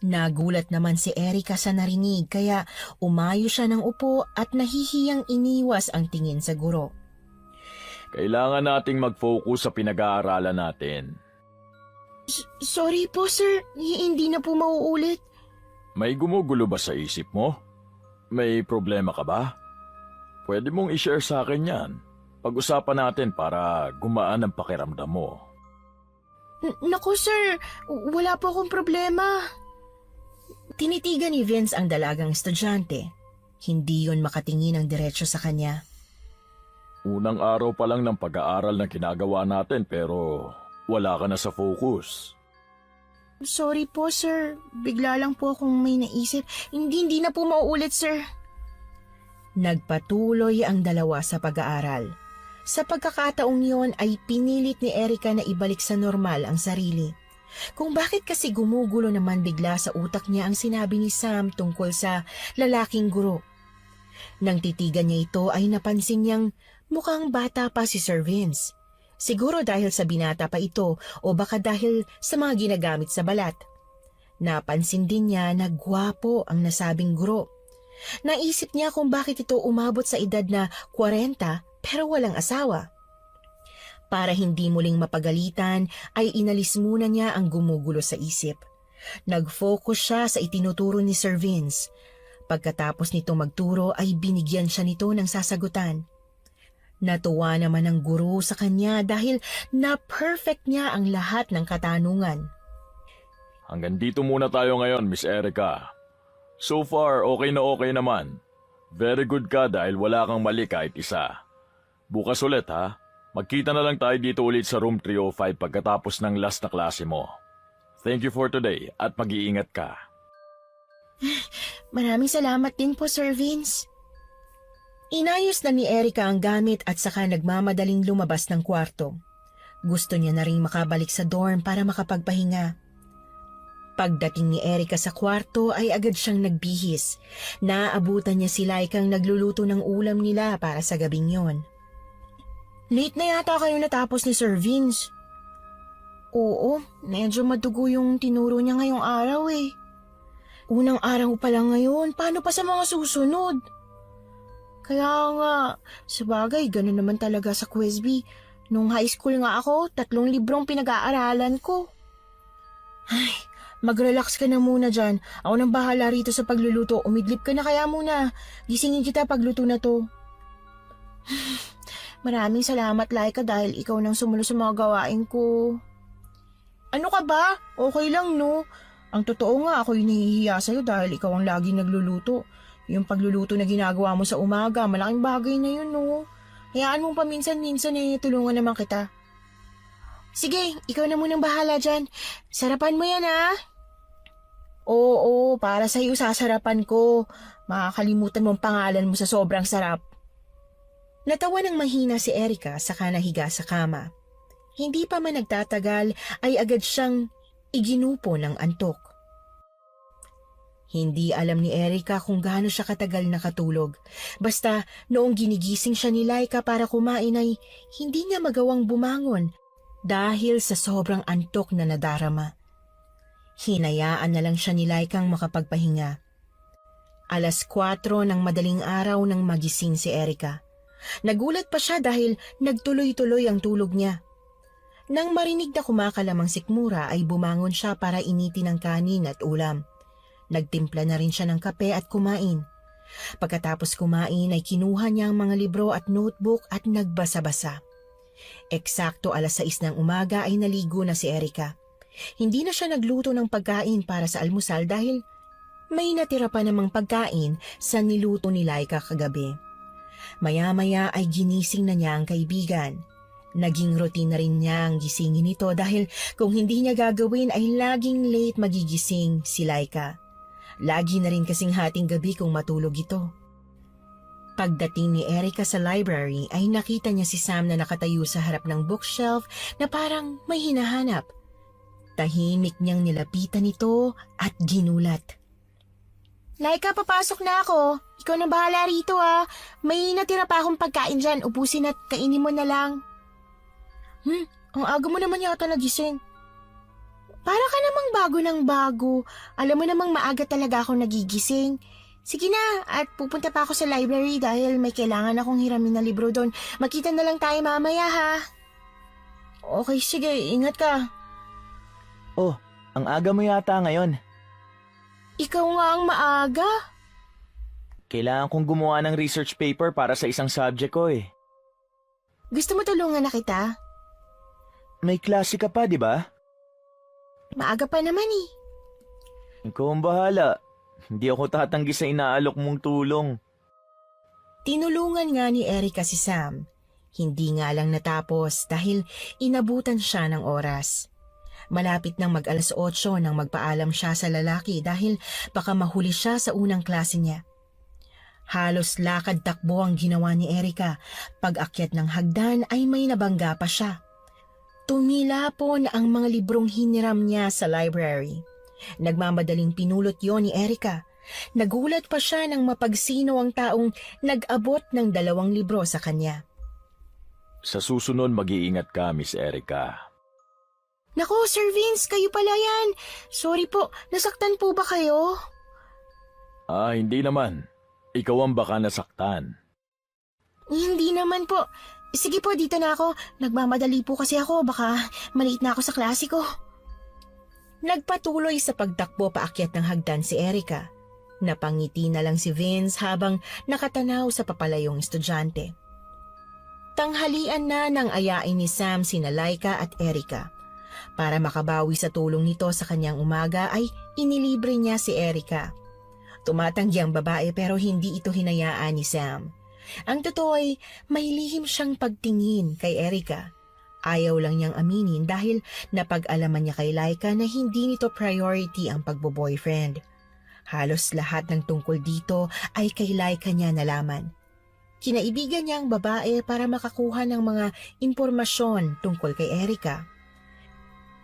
Nagulat naman si Erica sa narinig kaya umayo siya ng upo at nahihiyang iniwas ang tingin sa guro. Kailangan nating mag-focus sa pinag-aaralan natin. Sorry po, sir. Hindi na po mauulit. May gumugulo ba sa isip mo? May problema ka ba? Pwede mong i-share sa akin yan. Pag-usapan natin para gumaan ang pakiramdam mo. Naku, sir. Wala po akong problema. Tinitigan ni Vince ang dalagang estudyante. Hindi yon makatingin ng diretsyo sa kanya. Unang araw pa lang ng pag-aaral na ginagawa natin pero wala ka na sa focus. Sorry po, sir. Bigla lang po akong may naisip. Hindi na po mauulit, sir. Nagpatuloy ang dalawa sa pag-aaral. Sa pagkakataong yon ay pinilit ni Erica na ibalik sa normal ang sarili. Kung bakit kasi gumugulo naman bigla sa utak niya ang sinabi ni Sam tungkol sa lalaking guro. Nang titigan niya ito ay napansin niyang mukhang bata pa si Sir Vince. Siguro dahil sa binata pa ito o baka dahil sa mga ginagamit sa balat. Napansin din niya na gwapo ang nasabing guro. Naisip niya kung bakit ito umabot sa edad na 40 pero walang asawa. Para hindi muling mapagalitan ay inalis muna niya ang gumugulo sa isip. Nag-focus siya sa itinuturo ni Sir Vince. Pagkatapos nito magturo ay binigyan siya nito ng sasagutan. Natuwa naman ang guro sa kanya dahil na-perfect niya ang lahat ng katanungan. Hanggang dito muna tayo ngayon, Miss Erica. So far, okay naman. Very good ka dahil wala kang mali kahit isa. Bukas ulit ha. Magkita na lang tayo dito ulit sa room 305 pagkatapos ng last na klase mo. Thank you for today at mag-iingat ka. Maraming salamat din po, Sir Vince. Inayos na ni Erica ang gamit at saka nagmamadaling lumabas ng kwarto. Gusto niya na ring makabalik sa dorm para makapagpahinga. Pagdating ni Erica sa kwarto ay agad siyang nagbihis. Naabutan niya si Laikang nagluluto ng ulam nila para sa gabing yon. Late na yata kayo natapos ni Sir Vince. Oo, medyo madugo yung tinuro niya ngayong araw eh. Unang araw pa lang ngayon, paano pa sa mga susunod? Kaya nga, sabagay, gano'n naman talaga sa Quizby. Nung high school nga ako, 3 librong pinag-aaralan ko. Ay, mag-relax ka na muna dyan. Ako nang bahala rito sa pagluluto. Umidlip ka na kaya muna. Gisingin kita pagluto na to. Maraming salamat, Laika, dahil ikaw nang sumulo sa mga gawain ko. Ano ka ba? Okay lang, no? Ang totoo nga, ako'y nahihiya sa'yo dahil ikaw ang laging nagluluto. Yung pagluluto na ginagawa mo sa umaga, malaking bagay na yun, no? Hayaan mong paminsan-minsan tulungan naman kita. Sige, ikaw na munang bahala dyan. Sarapan mo yan, ha? Oo, para sa'yo sasarapan ko. Makakalimutan mo ang pangalan mo sa sobrang sarap. Natawa ng mahina si Erica saka nahiga sa kama. Hindi pa man nagtatagal ay agad siyang iginupo ng antok. Hindi alam ni Erica kung gaano siya katagal nakatulog. Basta noong ginigising siya ni Laika para kumain ay hindi niya magawang bumangon dahil sa sobrang antok na nadarama. Hinayaan na lang siya ni Laikang makapagpahinga. 4:00 ng madaling araw nang magising si Erica. Nagulat pa siya dahil nagtuloy-tuloy ang tulog niya. Nang marinig na kumakalamang sikmura ay bumangon siya para initin ng kanin at ulam. Nagtimpla na rin siya ng kape at kumain. Pagkatapos kumain ay kinuha niya ang mga libro at notebook at nagbasa-basa. Eksakto 6:00 ng umaga ay naligo na si Erica. Hindi na siya nagluto ng pagkain para sa almusal dahil may natira pa namang pagkain sa niluto ni Laika kagabi. Maya-maya ay ginising na niya ang kaibigan. Naging routine na rin niya ang gisingin ito dahil kung hindi niya gagawin ay laging late magigising si Laika. Lagi na rin kasing hating gabi kung matulog ito. Pagdating ni Erica sa library ay nakita niya si Sam na nakatayo sa harap ng bookshelf na parang may hinahanap. Tahimik niyang nilapitan ito at ginulat. Laika, papasok na ako. Ikaw na bahala rito, ha. May natira pa akong pagkain dyan. Ubusin at kainin mo na lang. Ang aga mo naman yata nagising. Para ka namang bago ng bago. Alam mo namang maaga talaga ako nagigising. Sige na, at pupunta pa ako sa library dahil may kailangan akong hiramin na libro doon. Magkita na lang tayo mamaya, ha. Okay, sige. Ingat ka. Oh, ang aga mo yata ngayon. Ikaw nga ang maaga. Kailangan kong gumawa ng research paper para sa isang subject ko eh. Gusto mo tulungan na kita? May klase ka pa, di ba? Maaga pa naman eh. Ikaw ang bahala. Hindi ako tatanggi sa inaalok mong tulong. Tinulungan nga ni Erica si Sam. Hindi nga lang natapos dahil inabutan siya ng oras. Malapit nang mag-8:00 nang magpaalam siya sa lalaki dahil baka mahuli siya sa unang klase niya. Halos lakad-takbo ang ginawa ni Erica. Pag-akyat ng hagdan ay may nabangga pa siya. Tumilapon ang mga librong hiniram niya sa library. Nagmamadaling pinulot yon ni Erica. Nagulat pa siya nang mapagsino ang taong nag-abot ng 2 libro sa kanya. Sa susunod, mag-iingat ka, Miss Erica. Naku, Sir Vince, kayo pala yan. Sorry po, nasaktan po ba kayo? Hindi naman. Ikaw ang baka nasaktan. Hindi naman po. Sige po, dito na ako. Nagmamadali po kasi ako. Baka maliit na ako sa klase ko. Nagpatuloy sa pagtakbo paakyat ng hagdan si Erica. Napangiti na lang si Vince habang nakatanaw sa papalayong estudyante. Tanghalian na nang ayain ni Sam sina Laika at Erica. Para makabawi sa tulong nito sa kanyang umaga ay inilibre niya si Erica. Tumatanggi ang babae pero hindi ito hinayaan ni Sam. Ang totoo ay may lihim siyang pagtingin kay Erica. Ayaw lang niyang aminin dahil napag-alaman niya kay Laika na hindi nito priority ang pagbo-boyfriend. Halos lahat ng tungkol dito ay kay Laika niya nalaman. Kinaibigan niya ang babae para makakuha ng mga impormasyon tungkol kay Erica.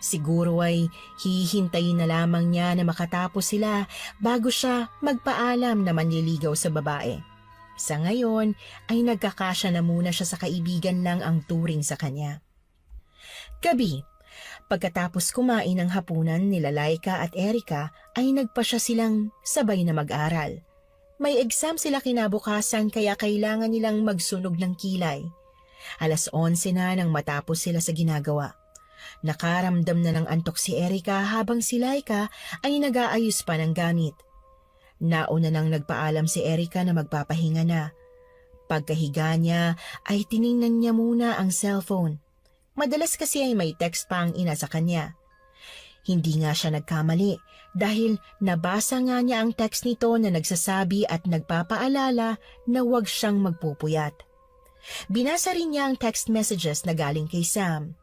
Siguro ay hihintayin na lamang niya na makatapos sila bago siya magpaalam na manliligaw sa babae. Sa ngayon ay nagkakasya na muna siya sa kaibigan lang ang turing sa kanya. Gabi, pagkatapos kumain ng hapunan nila Laika at Erica ay nagpasya silang sabay na mag-aral. May exam sila kinabukasan kaya kailangan nilang magsunog ng kilay. 11:00 na nang matapos sila sa ginagawa. Nakaramdam na ng antok si Erica habang si Laika ay nag-aayos pa ng gamit. Nauna nang nagpaalam si Erica na magpapahinga na. Pagkahiga niya ay tiningnan niya muna ang cellphone. Madalas kasi ay may text pa ang ina sa kanya. Hindi nga siya nagkamali dahil nabasa nga niya ang text nito na nagsasabi at nagpapaalala na huwag siyang magpupuyat. Binasa rin niya ang text messages na galing kay Sam.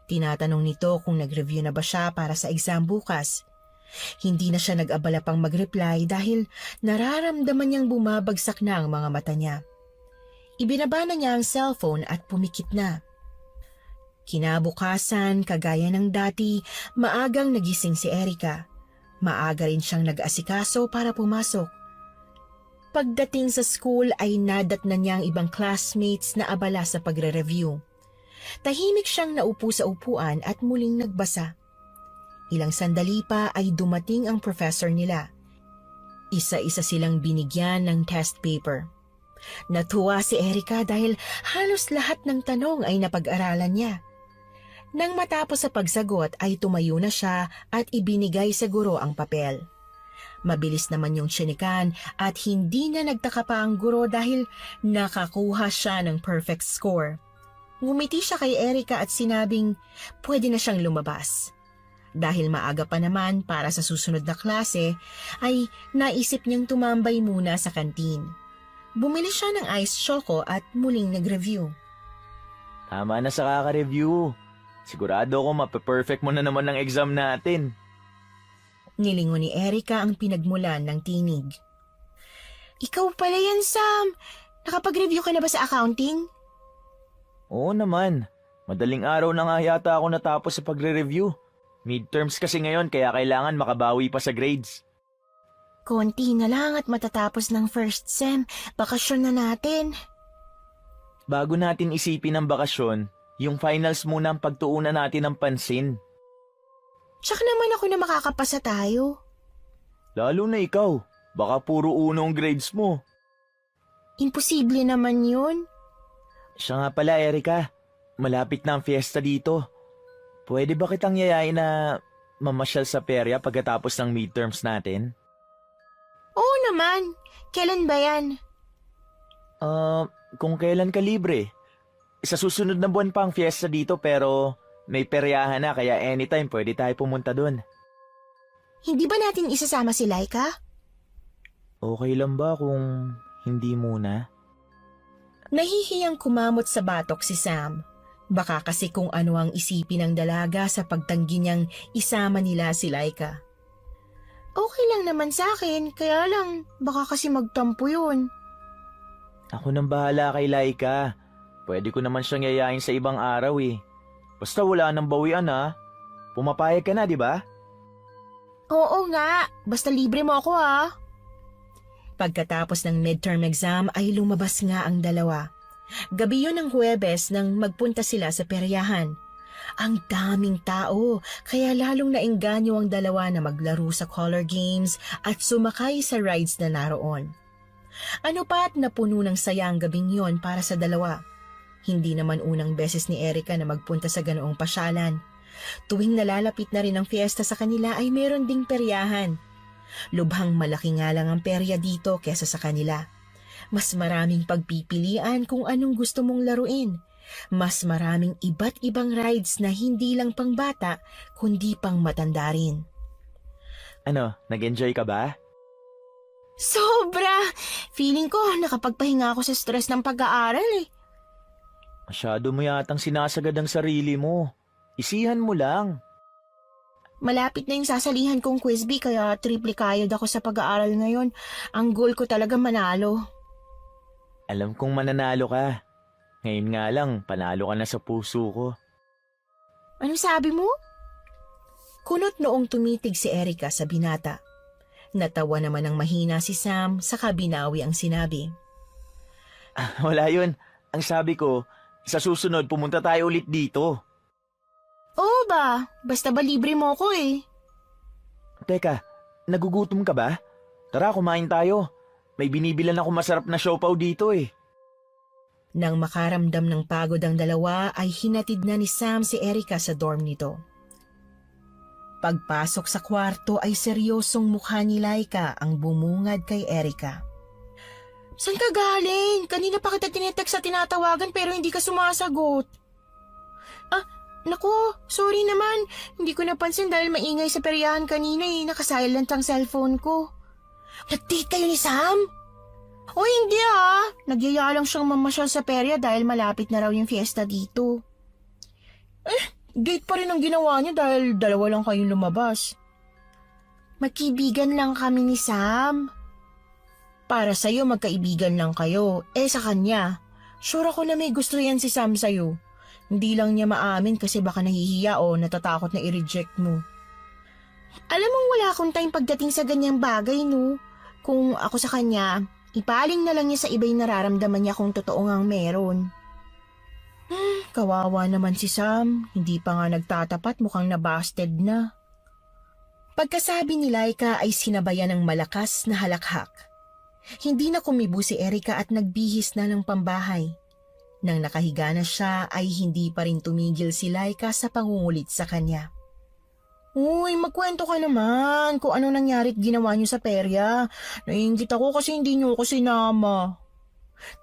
Tinatanong nito kung nag-review na ba siya para sa exam bukas. Hindi na siya nag-abala pang mag-reply dahil nararamdaman niyang bumabagsak na ang mga mata niya. Ibinaba na niya ang cellphone at pumikit na. Kinabukasan, kagaya ng dati, maagang nagising si Erica. Maaga rin siyang nag-asikaso para pumasok. Pagdating sa school ay nadatnan niya ang ibang classmates na abala sa pagre-review. Tahimik siyang naupo sa upuan at muling nagbasa. Ilang sandali pa ay dumating ang professor nila. Isa-isa silang binigyan ng test paper. Natuwa si Erica dahil halos lahat ng tanong ay napag-aralan niya. Nang matapos sa pagsagot ay tumayo na siya at ibinigay sa guro ang papel. Mabilis naman yung tsinikan at hindi na nagtaka pa ang guro dahil nakakuha siya ng perfect score. Ngumiti siya kay Erica at sinabing pwede na siyang lumabas. Dahil maaga pa naman para sa susunod na klase, ay naisip niyang tumambay muna sa kantin. Bumili siya ng ice choco at muling nag-review. Tama na sa kaka-review. Sigurado ko mape-perfect mo na naman ng exam natin. Nilingon ni Erica ang pinagmulan ng tinig. Ikaw pala yan, Sam. Nakapag-review ka na ba sa accounting? Oo naman. Madaling araw na nga yata ako natapos sa pagre-review. Midterms kasi ngayon kaya kailangan makabawi pa sa grades. Konti na lang at matatapos ng first sem. Bakasyon na natin. Bago natin isipin ang bakasyon, yung finals muna ang pagtuunan natin ng pansin. Tsaka naman ako na makakapasa tayo. Lalo na ikaw. Baka puro uno ang grades mo. Imposible naman yun. Siya nga pala, Erica. Malapit na ang fiesta dito. Pwede ba kitang yayain na mamasyal sa perya pagkatapos ng midterms natin? Oo naman. Kailan ba yan? Kung kailan ka libre. Sa susunod na buwan pa ang fiesta dito pero may peryahan na kaya anytime pwede tayo pumunta dun. Hindi ba natin isasama si Laika? Okay lang ba kung hindi muna? Nahihiyang kumamot sa batok si Sam. Baka kasi kung ano ang isipin ng dalaga sa pagtanggi niyang isama nila si Laika. Okay lang naman sa akin, kaya lang baka kasi magtampo yun. Ako nang bahala kay Laika. Pwede ko naman siyang yayain sa ibang araw eh. Basta wala nang bawian ha. Pumapayag ka na, di ba? Oo nga, basta libre mo ako ha. Pagkatapos ng midterm exam ay lumabas nga ang dalawa. Gabi yun ng Huwebes nang magpunta sila sa peryahan. Ang daming tao, kaya lalong naengganyo ang dalawa na maglaro sa color games at sumakay sa rides na naroon. Ano pa at napuno ng saya ang gabing yon para sa dalawa. Hindi naman unang beses ni Erica na magpunta sa ganoong pasyalan. Tuwing nalalapit na rin ang fiesta sa kanila ay meron ding peryahan. Lubhang malaki nga lang ang perya dito kesa sa kanila. Mas maraming pagpipilian kung anong gusto mong laruin. Mas maraming iba't ibang rides na hindi lang pang bata, kundi pang matanda rin. Ano, nag-enjoy ka ba? Sobra! Feeling ko nakapagpahinga ako sa stress ng pag-aaral eh. Masyado mo yatang sinasagad ang sarili mo. Isihan mo lang. Malapit na yung sasalihan kong quiz bee kaya triple kayod ako sa pag-aaral ngayon. Ang goal ko talaga manalo. Alam kong mananalo ka. Ngayon nga lang, panalo ka na sa puso ko. Anong sabi mo? Kunot noong tumitig si Erica sa binata. Natawa naman ng mahina si Sam saka binawi ang sinabi. Wala yun. Ang sabi ko, sa susunod pumunta tayo ulit dito. Oo ba? Basta ba libre mo ko eh. Teka, nagugutom ka ba? Tara, kumain tayo. May binibilan ako masarap na siopaw dito eh. Nang makaramdam ng pagod ang dalawa ay hinatid na ni Sam si Erica sa dorm nito. Pagpasok sa kwarto ay seryosong mukha ni Laika ang bumungad kay Erica. Saan ka galing? Kanina pa kita tinetext sa tinatawagan pero hindi ka sumasagot. Naku, sorry naman. Hindi ko napansin dahil maingay sa peryahan kanina Nakasilent ang cellphone ko. Nag-date kayo ni Sam? O hindi Nagyaya lang siyang mamasyal sa perya dahil malapit na raw yung fiesta dito. Date pa rin ang ginawa niya dahil dalawa lang kayong lumabas. Magkibigan lang kami ni Sam. Para sa'yo, magkaibigan lang kayo. Sa kanya, sure ako na may gusto yan si Sam sa'yo. Hindi lang niya maamin kasi baka nahihiya o natatakot na i-reject mo. Alam mong wala akong time pagdating sa ganyang bagay, no? Kung ako sa kanya, ipaling na lang niya sa iba'y nararamdaman niya kung totoo ngang meron. Kawawa naman si Sam. Hindi pa nga nagtatapat, mukhang nabasted na. Pagkasabi ni Laika ay sinabayan ng malakas na halakhak. Hindi na kumibo si Erika at nagbihis na ng pambahay. Nang nakahiga na siya ay hindi pa rin tumigil si Laika sa pangungulit sa kanya. Uy, magkwento ka naman kung ano nangyarit ginawa niyo sa perya. Naiingit ako kasi hindi niyo ako sinama.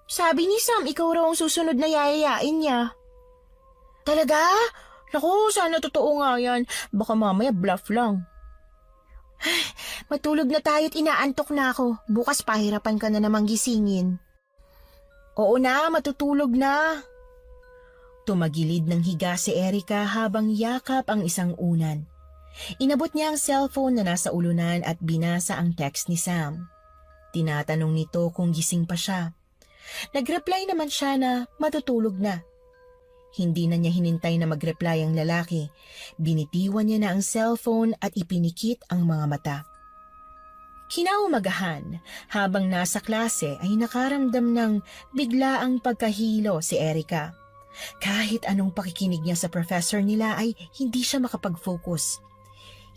Sabi ni Sam, ikaw raw ang susunod na yayayain niya. Talaga? Naku, sana totoo nga yan. Baka mamaya bluff lang. Matulog na tayo't inaantok na ako. Bukas pahirapan ka na namang gisingin. Oo na, matutulog na. Tumagilid ng higa si Erika habang yakap ang isang unan. Inabot niya ang cellphone na nasa ulunan at binasa ang text ni Sam. Tinatanong nito kung gising pa siya. Nag-reply naman siya na matutulog na. Hindi na niya hinintay na mag-reply ang lalaki. Binitiwan niya na ang cellphone at ipinikit ang mga mata. Kinaumagahan, habang nasa klase ay nakaramdam ng biglaang pagkahilo si Erika. Kahit anong pakikinig niya sa professor nila ay hindi siya makapag-focus.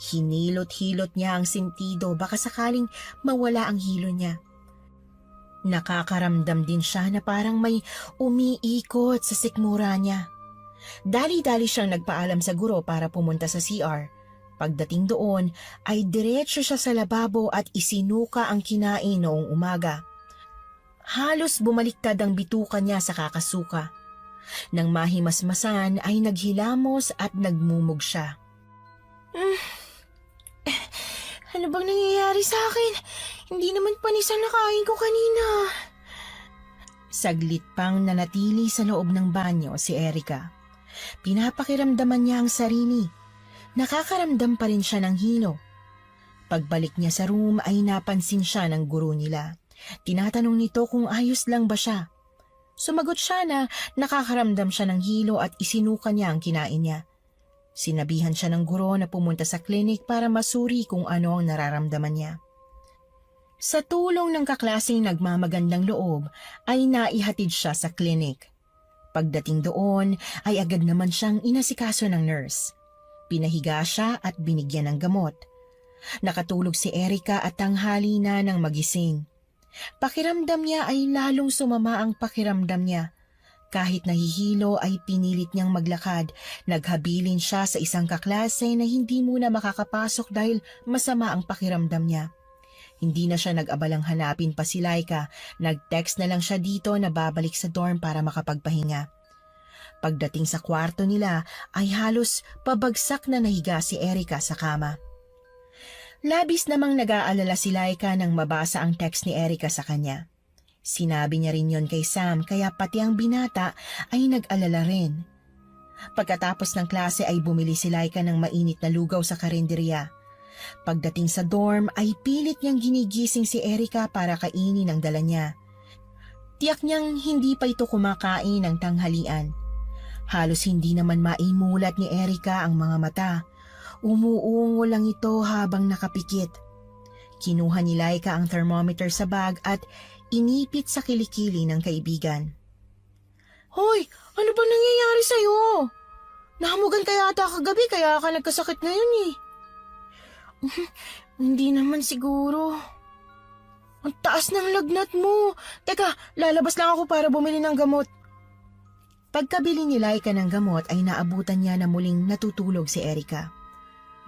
Hinilot-hilot niya ang sentido baka sakaling mawala ang hilo niya. Nakakaramdam din siya na parang may umiikot sa sikmura niya. Dali-dali siyang nagpaalam sa guro para pumunta sa CR. Pagdating doon ay diretso siya sa lababo at isinuka ang kinain noong umaga. Halos bumaliktad ang bituka niya sa kakasuka. Nang mahimasmasan ay naghilamos at nagmumog siya. Ano bang nangyayari sa akin? Hindi naman panis ang nakain ko kanina. Saglit pang nanatili sa loob ng banyo si Erika. Pinapakiramdaman niya ang sarili. Nakakaramdam pa rin siya ng hilo. Pagbalik niya sa room ay napansin siya ng guro nila. Tinatanong nito kung ayos lang ba siya. Sumagot siya na nakakaramdam siya ng hilo at isinuka niya ang kinain niya. Sinabihan siya ng guro na pumunta sa klinik para masuri kung ano ang nararamdaman niya. Sa tulong ng kaklaseng nagmamagandang loob ay naihatid siya sa klinik. Pagdating doon ay agad naman siyang inasikaso ng nurse. Pinahiga siya at binigyan ng gamot. Nakatulog si Erika at tanghali na nang magising. Pakiramdam niya ay lalong sumama ang pakiramdam niya. Kahit nahihilo ay pinilit niyang maglakad. Naghabilin siya sa isang kaklase na hindi muna makakapasok dahil masama ang pakiramdam niya. Hindi na siya nag-abalang hanapin pa si Laika. Nag-text na lang siya dito na babalik sa dorm para makapagpahinga. Pagdating sa kwarto nila ay halos pabagsak na nahiga si Erika sa kama. Labis namang nag-aalala si Laika nang mabasa ang text ni Erika sa kanya. Sinabi niya rin yon kay Sam kaya pati ang binata ay nag-alala rin. Pagkatapos ng klase ay bumili si Laika ng mainit na lugaw sa karinderya. Pagdating sa dorm ay pilit niyang ginigising si Erika para kainin ang dala niya. Tiyak niyang hindi pa ito kumakain ng tanghalian. Halos hindi naman maimulat ni Erika ang mga mata. Umuungo lang ito habang nakapikit. Kinuha ni Laika ang thermometer sa bag at inipit sa kilikili ng kaibigan. Hoy, ano bang nangyayari sa'yo? Nahamugan ka yata kagabi kaya ka nagkasakit ngayon eh. Hindi naman siguro. Ang taas ng lagnat mo. Teka, lalabas lang ako para bumili ng gamot. Pagkabili ni Laika ng gamot ay naabutan niya na muling natutulog si Erika.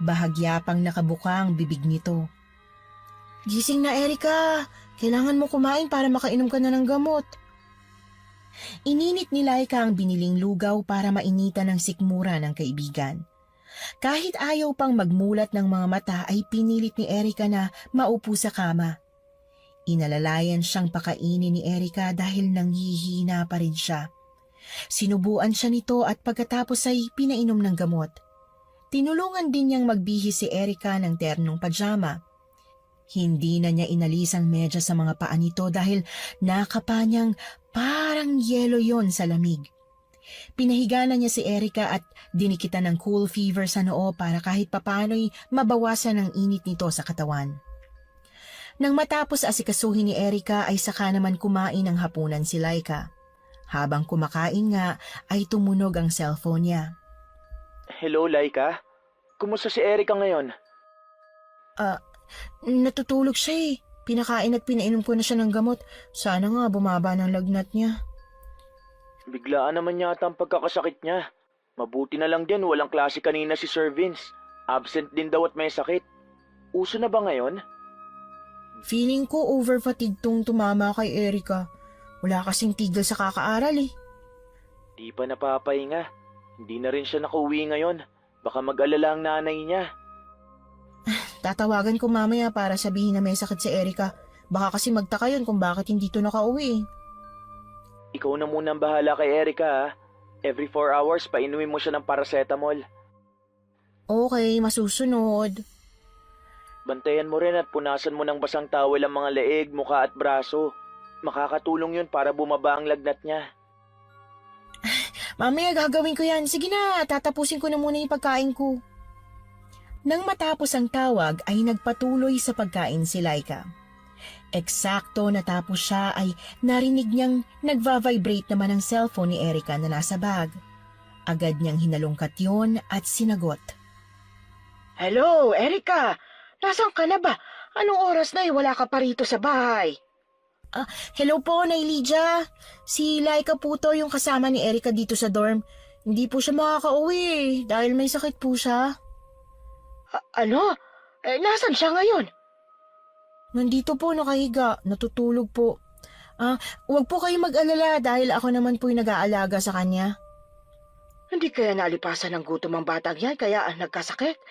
Bahagya pang nakabuka ang bibig nito. Gising na, Erika. Kailangan mo kumain para makainom ka na ng gamot. Ininit ni Laika ang biniling lugaw para mainitan ng sikmura ng kaibigan. Kahit ayaw pang magmulat ng mga mata ay pinilit ni Erika na maupo sa kama. Inalalayan siyang pakainin ni Erika dahil nanghihina pa rin siya. Sinubuan siya nito at pagkatapos ay pinainom ng gamot. Tinulungan din niyang magbihis si Erika ng ternong pajama. Hindi na niya inalis ang medyas sa mga paa nito dahil nakapa niyang parang yelo yon sa lamig. Pinahiga na niya si Erika at dinikitan ng cool fever sa noo para kahit papano'y mabawasan ang init nito sa katawan. Nang matapos asikasuhin ni Erika ay saka naman kumain ng hapunan si Laika. Habang kumakain nga ay tumunog ang cellphone niya. Hello, Laika? Kumusta si Erika ngayon? Natutulog siya eh. Pinakain at pinainom ko na siya ng gamot. Sana nga bumaba ng lagnat niya. Biglaan naman yata ang pagkakasakit niya. Mabuti na lang din walang klase kanina si Sir Vince. Absent din daw at may sakit. Uso na ba ngayon? Feeling ko over-fatigue tong tumama kay Erika. Wala kasing tigil sa kakaaral eh. Di pa napapahinga. Hindi na rin siya nakauwi ngayon. Baka mag-alala ang nanay niya. Tatawagan ko mamaya para sabihin na may sakit si Erika. Baka kasi magtaka yun kung bakit hindi to nakauwi. Ikaw na muna ang bahala kay Erika ha. Every 4 hours painumin mo siya ng paracetamol. Okay, masusunod. Bantayan mo rin at punasan mo ng basang towel ang mga leeg, muka at braso. Makakatulong yun para bumaba ang lagnat niya. Mamaya gagawin ko yan. Sige na, tatapusin ko na muna yung pagkain ko. Nang matapos ang tawag ay nagpatuloy sa pagkain si Laika. Eksakto natapos siya ay narinig niyang nagva-vibrate naman ang cellphone ni Erika na nasa bag. Agad niyang hinalungkat yon at sinagot. Hello, Erika! Nasaan ka na ba? Anong oras na wala ka pa rito sa bahay? Hello po, Nay Lydia. Si Laika po to yung kasama ni Erika dito sa dorm. Hindi po siya makakauwi dahil may sakit po siya. Ano? Nasaan siya ngayon? Nandito po nakahiga, natutulog po. Huwag po kayo mag-alala dahil ako naman po yung nag-aalaga sa kanya. Hindi kaya nalipasan ng gutom ang batang yan kaya nagkasakit?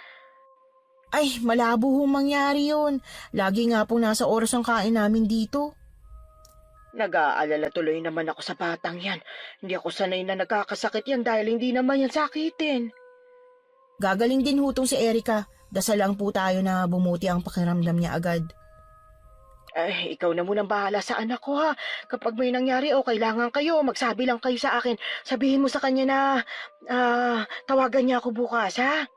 Ay, malabo hong mangyari yun. Lagi nga po nasa oras ang kain namin dito. Nag-aalala tuloy naman ako sa batang yan. Hindi ako sanay na nagkakasakit yan dahil hindi naman yan sakitin. Gagaling din hutong si Erika. Dasal lang po tayo na bumuti ang pakiramdam niya agad. Ikaw na munang bahala sa anak ko ha. Kapag may nangyari o kailangan kayo, magsabi lang kayo sa akin. Sabihin mo sa kanya na tawagan niya ako bukas ha.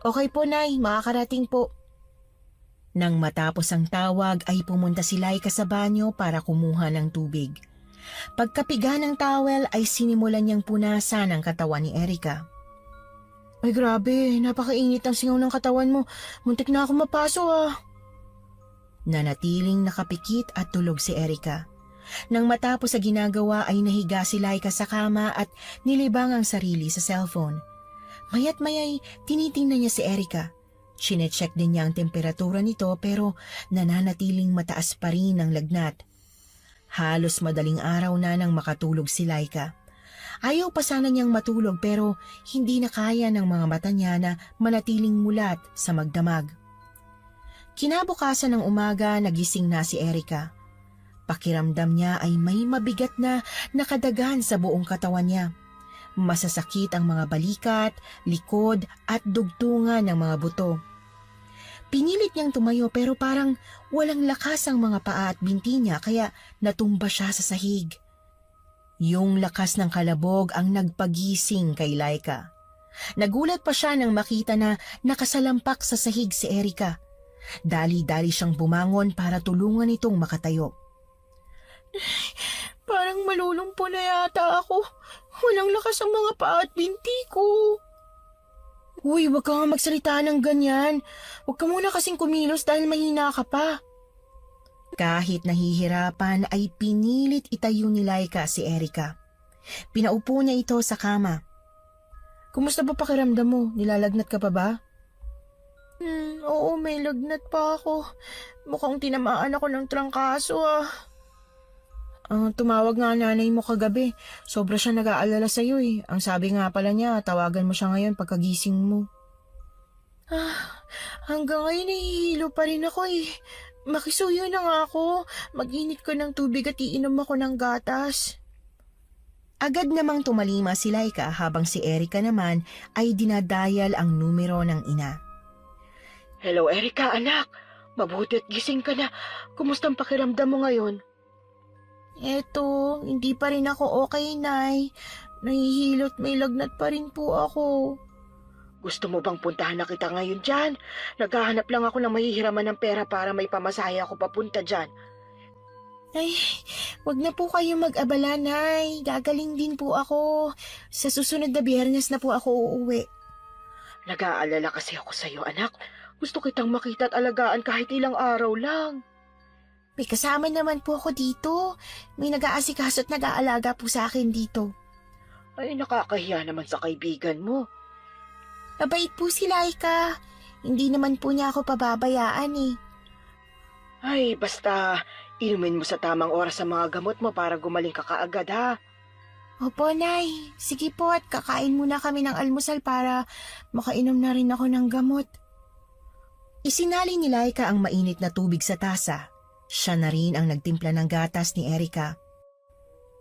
Okay po, Nay. Makakarating po. Nang matapos ang tawag ay pumunta si Laika sa banyo para kumuha ng tubig. Pagkapiga ng towel ay sinimulan niyang punasan ang katawan ni Erika. Ay grabe, napakainit ang singaw ng katawan mo. Muntik na ako mapaso Nanatiling nakapikit at tulog si Erika. Nang matapos sa ginagawa ay nahiga si Laika sa kama at nilibang ang sarili sa cellphone. Mayat mayay tinitingnan niya si Erika. Chinecheck din niya ang temperatura nito pero nananatiling mataas pa rin ang lagnat. Halos madaling araw na nang makatulog si Laika. Ayaw pa sana niyang matulog pero hindi na kaya ng mga mata niya na manatiling mulat sa magdamag. Kinabukasan ng umaga nagising na si Erika. Pakiramdam niya ay may mabigat na nakadagan sa buong katawan niya. Masasakit ang mga balikat, likod at dugtungan ng mga buto. Pinilit niyang tumayo pero parang walang lakas ang mga paa at binti niya kaya natumba siya sa sahig. Yung lakas ng kalabog ang nagpagising kay Laika. Nagulat pa siya nang makita na nakasalampak sa sahig si Erika. Dali-dali siyang bumangon para tulungan itong makatayo. Parang malulumpo na yata ako. Walang lakas ang mga paa at binti ko. Uy, wag ka nga magsalita ng ganyan. Huwag ka muna kasing kumilos dahil mahina ka pa. Kahit nahihirapan ay pinilit itayo ni Laika si Erika. Pinaupo niya ito sa kama. Kumusta ba pakiramdam mo? Nilalagnat ka pa ba? Oo, may lagnat pa ako. Mukhang tinamaan ako ng trangkaso Tumawag nga nanay mo kagabi. Sobra siya nag-aalala sa'yo eh. Ang sabi nga pala niya, tawagan mo siya ngayon pagkagising mo. Hanggang ngayon nahihilo pa rin ako eh. Makisuyo na nga ako. Mag-init ko ng tubig at iinom ako ng gatas. Agad namang tumalima si Laika habang si Erika naman ay dinadayal ang numero ng ina. Hello, Erika, anak. Mabuti at gising ka na. Kumusta ang pakiramdam mo ngayon? Eto, hindi pa rin ako okay, Nay. Nahihilo at may lagnat pa rin po ako. Gusto mo bang puntahan na kita ngayon dyan? Naghahanap lang ako ng mahihiraman ng pera para may pamasaya ako papunta dyan. Ay, wag na po kayo mag-abala, Nay. Gagaling din po ako. Sa susunod na Biyernes na po ako uuwi. Nag-aalala kasi ako sa'yo, anak. Gusto kitang makita at alagaan kahit ilang araw lang. May kasama naman po ako dito. May nag-aasikaso at nag-aalaga po sa akin dito. Ay, nakakahiya naman sa kaibigan mo. Mabait po si Laika. Hindi naman po niya ako pababayaan eh. Ay, basta inumin mo sa tamang oras sa mga gamot mo para gumaling ka kaagad, ha? Opo, Nay. Sige po at kakain muna kami ng almusal para makainom na rin ako ng gamot. Isinali ni Laika ang mainit na tubig sa tasa. Siya na rin ang nagtimpla ng gatas ni Erika.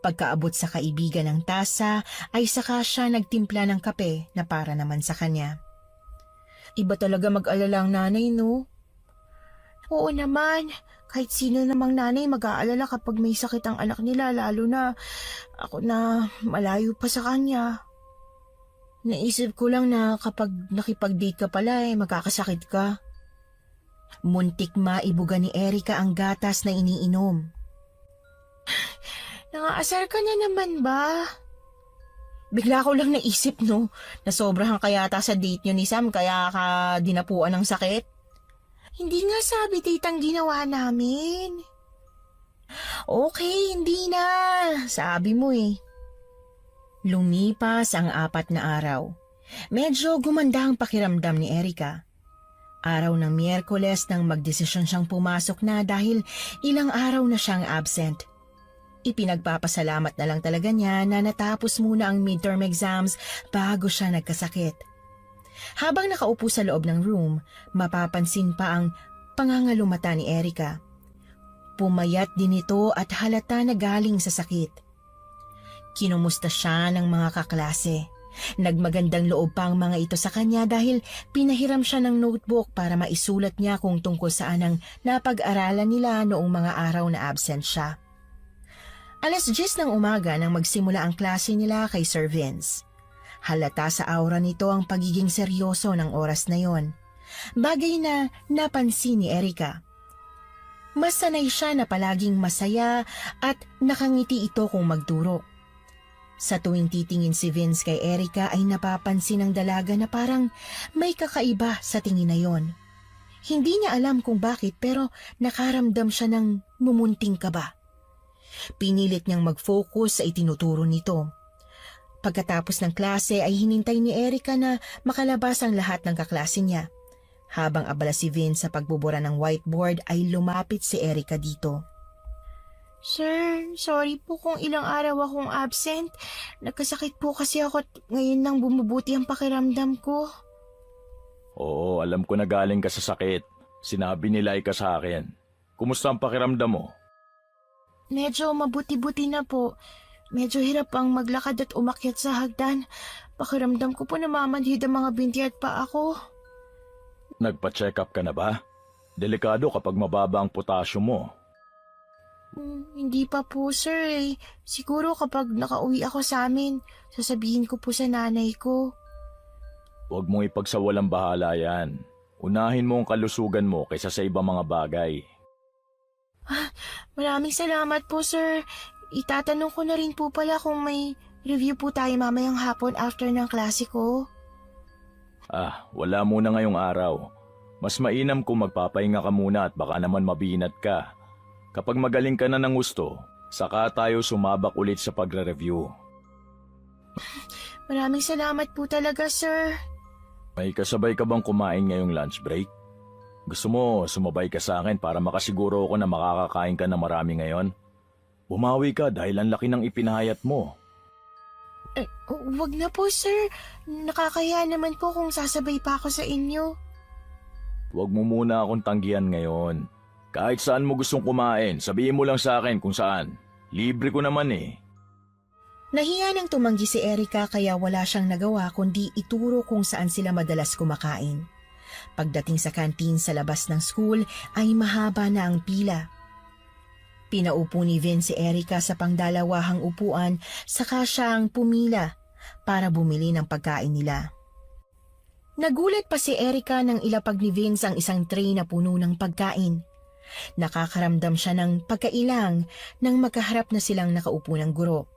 Pagkaabot sa kaibigan ng tasa, ay saka siya nagtimpla ng kape na para naman sa kanya. Iba talaga mag-alala ang nanay, no? Oo naman. Kahit sino namang nanay mag-aalala kapag may sakit ang anak nila, lalo na ako na malayo pa sa kanya. Naisip ko lang na kapag nakipag-date ka pala magkakasakit ka. Muntik maibuga ni Erika ang gatas na iniinom. Nangaasar ka na naman ba? Bigla ko lang naisip na sobrang kayata sa date nyo ni Sam kaya ka dinapuan ng sakit. Hindi nga sabi date ang ginawa namin. Okay, hindi na. Sabi mo eh. Lumipas ang 4 na araw. Medyo gumanda ang pakiramdam ni Erika. Araw ng Miyerkules nang magdesisyon siyang pumasok na dahil ilang araw na siyang absent. Ipinagpapasalamat na lang talaga niya na natapos muna ang midterm exams bago siya nagkasakit. Habang nakaupo sa loob ng room, mapapansin pa ang pangangalumata ni Erika. Pumayat din ito at halata na galing sa sakit. Kinumusta siya ng mga kaklase. Nagmagandang loob pa ang mga ito sa kanya dahil pinahiram siya ng notebook para maisulat niya kung tungkol saan ang napag-aralan nila noong mga araw na absent siya. 10:00 ng umaga nang magsimula ang klase nila kay Sir Vince. Halata sa aura nito ang pagiging seryoso ng oras na yon. Bagay na napansin ni Erika. Mas sanay siya na palaging masaya at nakangiti ito kung magturo. Sa tuwing titingin si Vince kay Erika ay napapansin ng dalaga na parang may kakaiba sa tingin na yon. Hindi niya alam kung bakit pero nakaramdam siya ng mumunting kaba. Pinilit niyang mag-focus sa itinuturo nito. Pagkatapos ng klase ay hinintay ni Erika na makalabas ang lahat ng kaklase niya. Habang abala si Vince sa pagbubura ng whiteboard ay lumapit si Erika dito. Sir, sorry po kung ilang araw akong absent. Nagkasakit po kasi ako at ngayon lang bumubuti ang pakiramdam ko. Oo, alam ko na galing ka sa sakit. Sinabi ni Laika sa akin. Kumusta ang pakiramdam mo? Medyo mabuti-buti na po. Medyo hirap ang maglakad at umakyat sa hagdan. Pakiramdam ko po namamanhid ang mga binti at paa ko. Nagpa-check up ka na ba? Delikado kapag mababa ang potassium mo. Hindi pa po, sir. Siguro kapag nakauwi ako sa amin, sasabihin ko po sa nanay ko. Huwag mong ipagsawalang bahala yan. Unahin mo ang kalusugan mo kaysa sa ibang mga bagay. Maraming salamat po, sir. Itatanong ko na rin po pala kung may review po tayo mamayang hapon after ng klase ko. Wala muna ngayong araw. Mas mainam kung magpapahinga ka muna at baka naman mabinat ka. Kapag magaling ka na ng gusto, saka tayo sumabak ulit sa pagre-review. Maraming salamat po talaga, sir. May kasabay ka bang kumain ngayong lunch break? Gusto mo sumabay ka sa akin para makasiguro ako na makakakain ka na marami ngayon? Bumawi ka dahil ang laki ng ipinahayat mo. Wag na po, sir. Nakakaya naman po kung sasabay pa ako sa inyo. Huwag mo muna akong tanggihan ngayon. Kahit saan mo gustong kumain, sabihin mo lang sa akin kung saan. Libre ko naman eh. Nahiya nang tumanggi si Erica kaya wala siyang nagawa kundi ituro kung saan sila madalas kumakain. Pagdating sa kantin sa labas ng school ay mahaba na ang pila. Pinaupo ni Vin si Erica sa pangdalawahang upuan saka siyang pumila para bumili ng pagkain nila. Nagulat pa si Erica nang ilapag ni Vince ang isang tray na puno ng pagkain. Nakakaramdam siya ng pagkailang nang makaharap na silang nakaupo ng guro.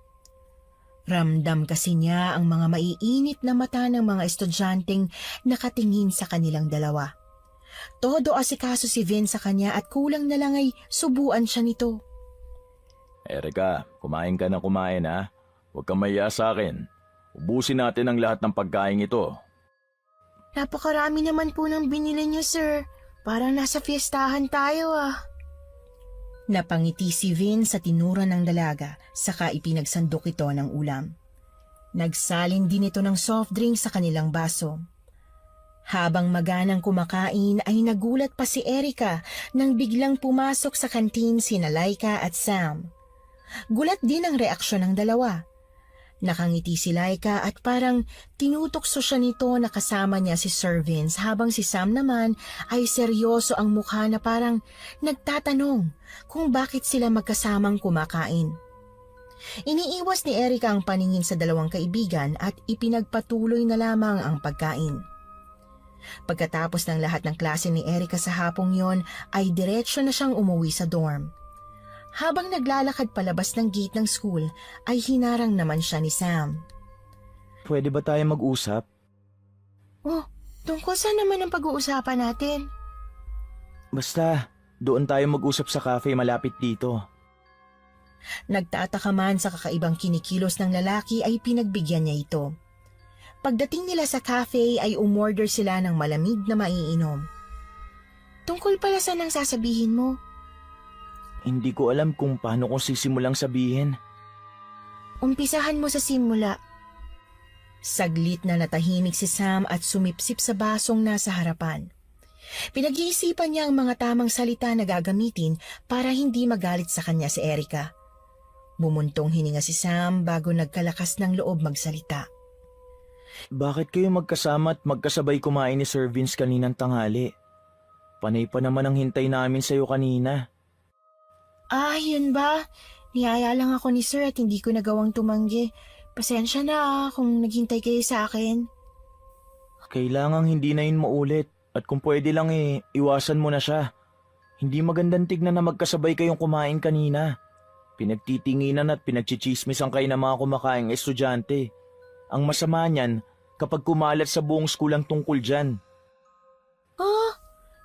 Ramdam kasi niya ang mga maiinit na mata ng mga estudyanteng nakatingin sa kanilang dalawa. Todo asikaso si Vince sa kanya at kulang na lang ay subuan siya nito. Erica, kumain ka na kumain ha. Huwag kang mahiya sa akin. Ubusin natin ang lahat ng pagkain ito. Napakarami naman po ng binili niyo, sir. Parang nasa fiestahan tayo ah. Napangiti si Vin sa tinura ng dalaga, saka ipinagsandok ito ng ulam. Nagsalin din ito ng soft drink sa kanilang baso. Habang maganang kumakain ay nagulat pa si Erica nang biglang pumasok sa kantin sina Laika at Sam. Gulat din ang reaksyon ng dalawa. Nakangiti si Laika at parang tinutokso siya nito na kasama niya si Sir Vince habang si Sam naman ay seryoso ang mukha na parang nagtatanong kung bakit sila magkasamang kumakain. Iniiwas ni Erica ang paningin sa dalawang kaibigan at ipinagpatuloy na lamang ang pagkain. Pagkatapos ng lahat ng klase ni Erica sa hapong yon ay diretsyo na siyang umuwi sa dorm. Habang naglalakad palabas ng gate ng school, ay hinarang naman siya ni Sam. Pwede ba tayo mag-usap? Oh, tungkol saan naman ang pag-uusapan natin? Basta, doon tayo mag-usap sa cafe malapit dito. Nagtataka man sa kakaibang kinikilos ng lalaki ay pinagbigyan niya ito. Pagdating nila sa cafe ay umorder sila ng malamig na maiinom. Tungkol pala saan ang sasabihin mo? Hindi ko alam kung paano ko sisimulang sabihin. Umpisahan mo sa simula. Saglit na natahimik si Sam at sumipsip sa basong nasa harapan. Pinag-iisipan niya ang mga tamang salita na gagamitin para hindi magalit sa kanya si Erica. Bumuntong hininga si Sam bago nagkalakas ng loob magsalita. Bakit kayo magkasama at magkasabay kumain ni Sir Vince kaninang tanghali? Panay pa naman ang hintay namin sa'yo kanina. Ah, yun ba? Niyaya lang ako ni sir at hindi ko nagawang tumanggi. Pasensya na kung naghintay kayo sa akin. Kailangang hindi na yun maulit at kung pwede lang iwasan mo na siya. Hindi magandang tignan na magkasabay kayong kumain kanina. Pinagtitinginan at pinagchichismisan kayo ng mga kumakaing estudyante. Ang masama niyan kapag kumalat sa buong school ang tungkol dyan. Ah,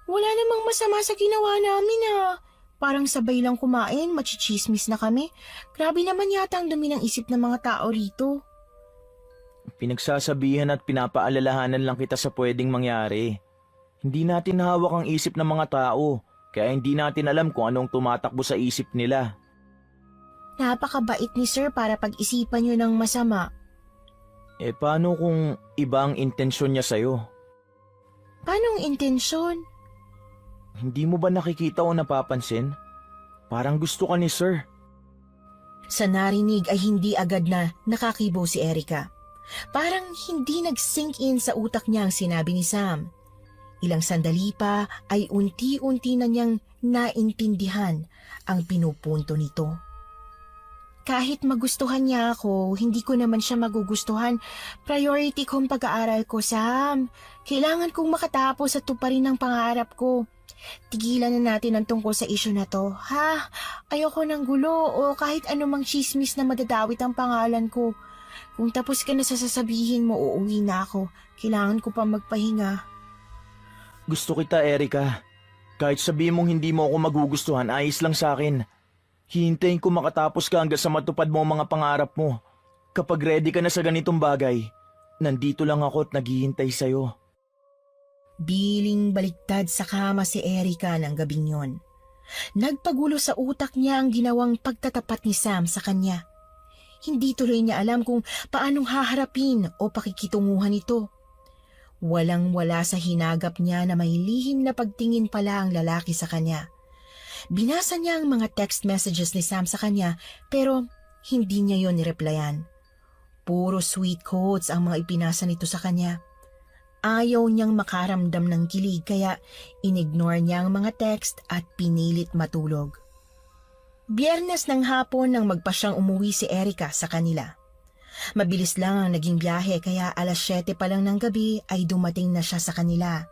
wala namang masama sa ginawa namin ah. Parang sabay lang kumain, machichismis na kami. Grabe naman yata ang dumi ng isip ng mga tao rito. Pinagsasabihan at pinapaalalahanan lang kita sa pwedeng mangyari. Hindi natin hawak ang isip ng mga tao, kaya hindi natin alam kung anong tumatakbo sa isip nila. Napakabait ni sir para pag-isipan nyo ng masama. Paano kung iba ang intensyon niya sa'yo? Paano ang intensyon? Hindi mo ba nakikita o napapansin? Parang gusto ka ni Sir. Sa narinig ay hindi agad na nakakibo si Erica. Parang hindi nag-sink in sa utak niya ang sinabi ni Sam. Ilang sandali pa ay unti-unti na niyang naintindihan ang pinupunto nito. Kahit magustuhan niya ako, hindi ko naman siya magugustuhan. Priority ko ang pag-aaral ko, Sam. Kailangan kong makatapos at tuparin ang pangarap ko. Tigilan na natin ang tungkol sa isyu na to, ha? Ayoko ng gulo o kahit anumang chismis na madadawit ang pangalan ko. Kung tapos ka na sa sasabihin mo, uuwi na ako. Kailangan ko pa magpahinga. Gusto kita, Erica. Kahit sabihin mong hindi mo ako magugustuhan, ayos lang sa akin. Hihintayin ko makatapos ka hanggang sa matupad mo ang mga pangarap mo. Kapag ready ka na sa ganitong bagay, nandito lang ako at naghihintay sa'yo. Biling baliktad sa kama si Erica ng gabing yon. Nagpagulo sa utak niya ang ginawang pagtatapat ni Sam sa kanya. Hindi tuloy niya alam kung paanong haharapin o pakikitunguhan ito. Walang-wala sa hinagap niya na may lihim na pagtingin pala ang lalaki sa kanya. Binasa niya ang mga text messages ni Sam sa kanya pero hindi niya yon nireplyan. Puro sweet quotes ang mga ipinasa nito sa kanya. Ayaw niyang makaramdam ng kilig kaya inignore niya ang mga text at pinilit matulog. Biyernes ng hapon nang magpa siyang umuwi si Erica sa kanila. Mabilis lang ang naging biyahe kaya 7:00 pa lang ng gabi ay dumating na siya sa kanila.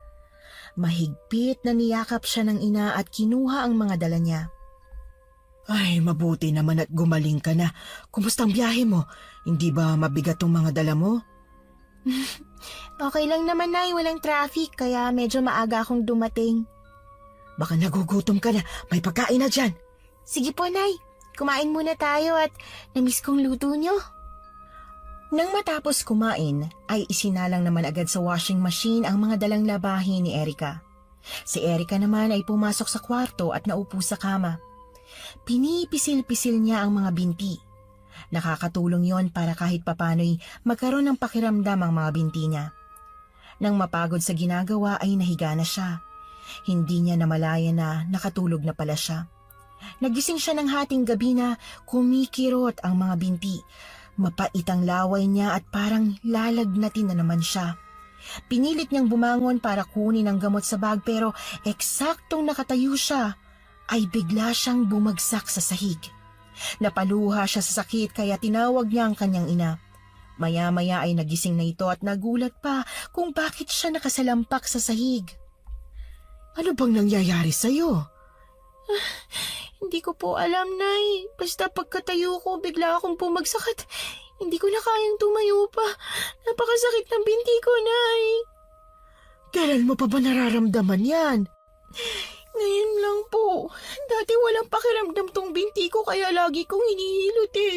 Mahigpit na niyakap siya ng ina at kinuha ang mga dala niya. Ay, mabuti naman at gumaling ka na. Kumusta ang biyahe mo? Hindi ba mabigat tong mga dala mo? Okay lang naman, Nay. Walang traffic, kaya medyo maaga akong dumating. Baka nagugutom ka na. May pagkain na dyan. Sige po, Nay. Kumain muna tayo at namiss kong luto nyo. Nang matapos kumain, ay isinalang naman agad sa washing machine ang mga dalang labahin ni Erica. Si Erica naman ay pumasok sa kwarto at naupo sa kama. Pinipisil-pisil niya ang mga binti. Nakakatulong yon para kahit papano'y magkaroon ng pakiramdam ang mga binti niya. Nang mapagod sa ginagawa ay nahiga na siya. Hindi niya namalaya na nakatulog na pala siya. Nagising siya ng hating gabi na kumikirot ang mga binti. Mapait ang laway niya at parang lalagnatin na naman siya. Pinilit niyang bumangon para kunin ang gamot sa bag pero eksaktong nakatayo siya ay bigla siyang bumagsak sa sahig. Napaluha siya sa sakit kaya tinawag niya ang kanyang ina. Maya-maya ay nagising na ito at nagulat pa kung bakit siya nakasalampak sa sahig. Ano bang nangyayari sa'yo? Hindi ko po alam, Nay. Basta pagkatayo ko, bigla akong bumagsak at hindi ko na kayang tumayo pa. Napakasakit ng binti ko, Nay. Kailan mo pa ba nararamdaman yan? Ngayon lang po. Dati walang pakiramdam tong binti ko kaya lagi kong hinihilot eh.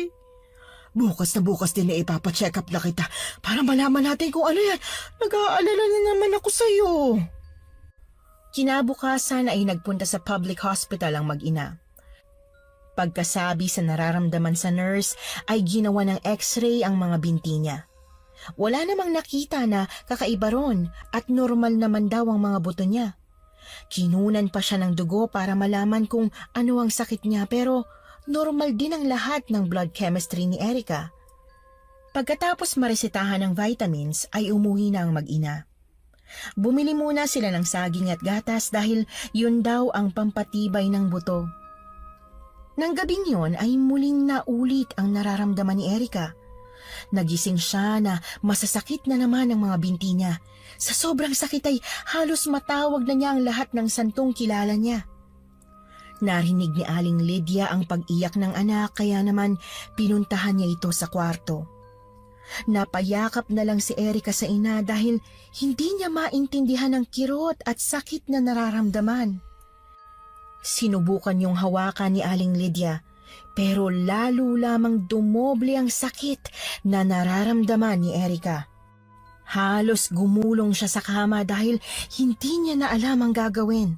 Bukas na bukas din na ipapacheck up na kita para malaman natin kung ano yan. Nag-aalala na naman ako sa'yo. Kinabukasan ay nagpunta sa public hospital ang mag-ina. Pagkasabi sa nararamdaman sa nurse ay ginawa ng x-ray ang mga binti niya. Wala namang nakita na kakaiba ron at normal naman daw ang mga buto niya. Kinunan pa siya ng dugo para malaman kung ano ang sakit niya pero normal din ang lahat ng blood chemistry ni Erica. Pagkatapos maresetahan ng vitamins ay umuwi na ang mag-ina. Bumili muna sila ng saging at gatas dahil yun daw ang pampatibay ng buto. Nang gabing yon ay muling naulit ang nararamdaman ni Erica. Nagising siya na masasakit na naman ang mga binti niya. Sa sobrang sakit ay halos matawag na niya ang lahat ng santong kilala niya. Narinig ni Aling Lydia ang pag-iyak ng anak kaya naman pinuntahan niya ito sa kwarto. Napayakap na lang si Erica sa ina dahil hindi niya maintindihan ang kirot at sakit na nararamdaman. Sinubukan niyong hawakan ni Aling Lydia pero lalo lamang dumoble ang sakit na nararamdaman ni Erica. Halos gumulong siya sa kama dahil hindi niya na alam ang gagawin.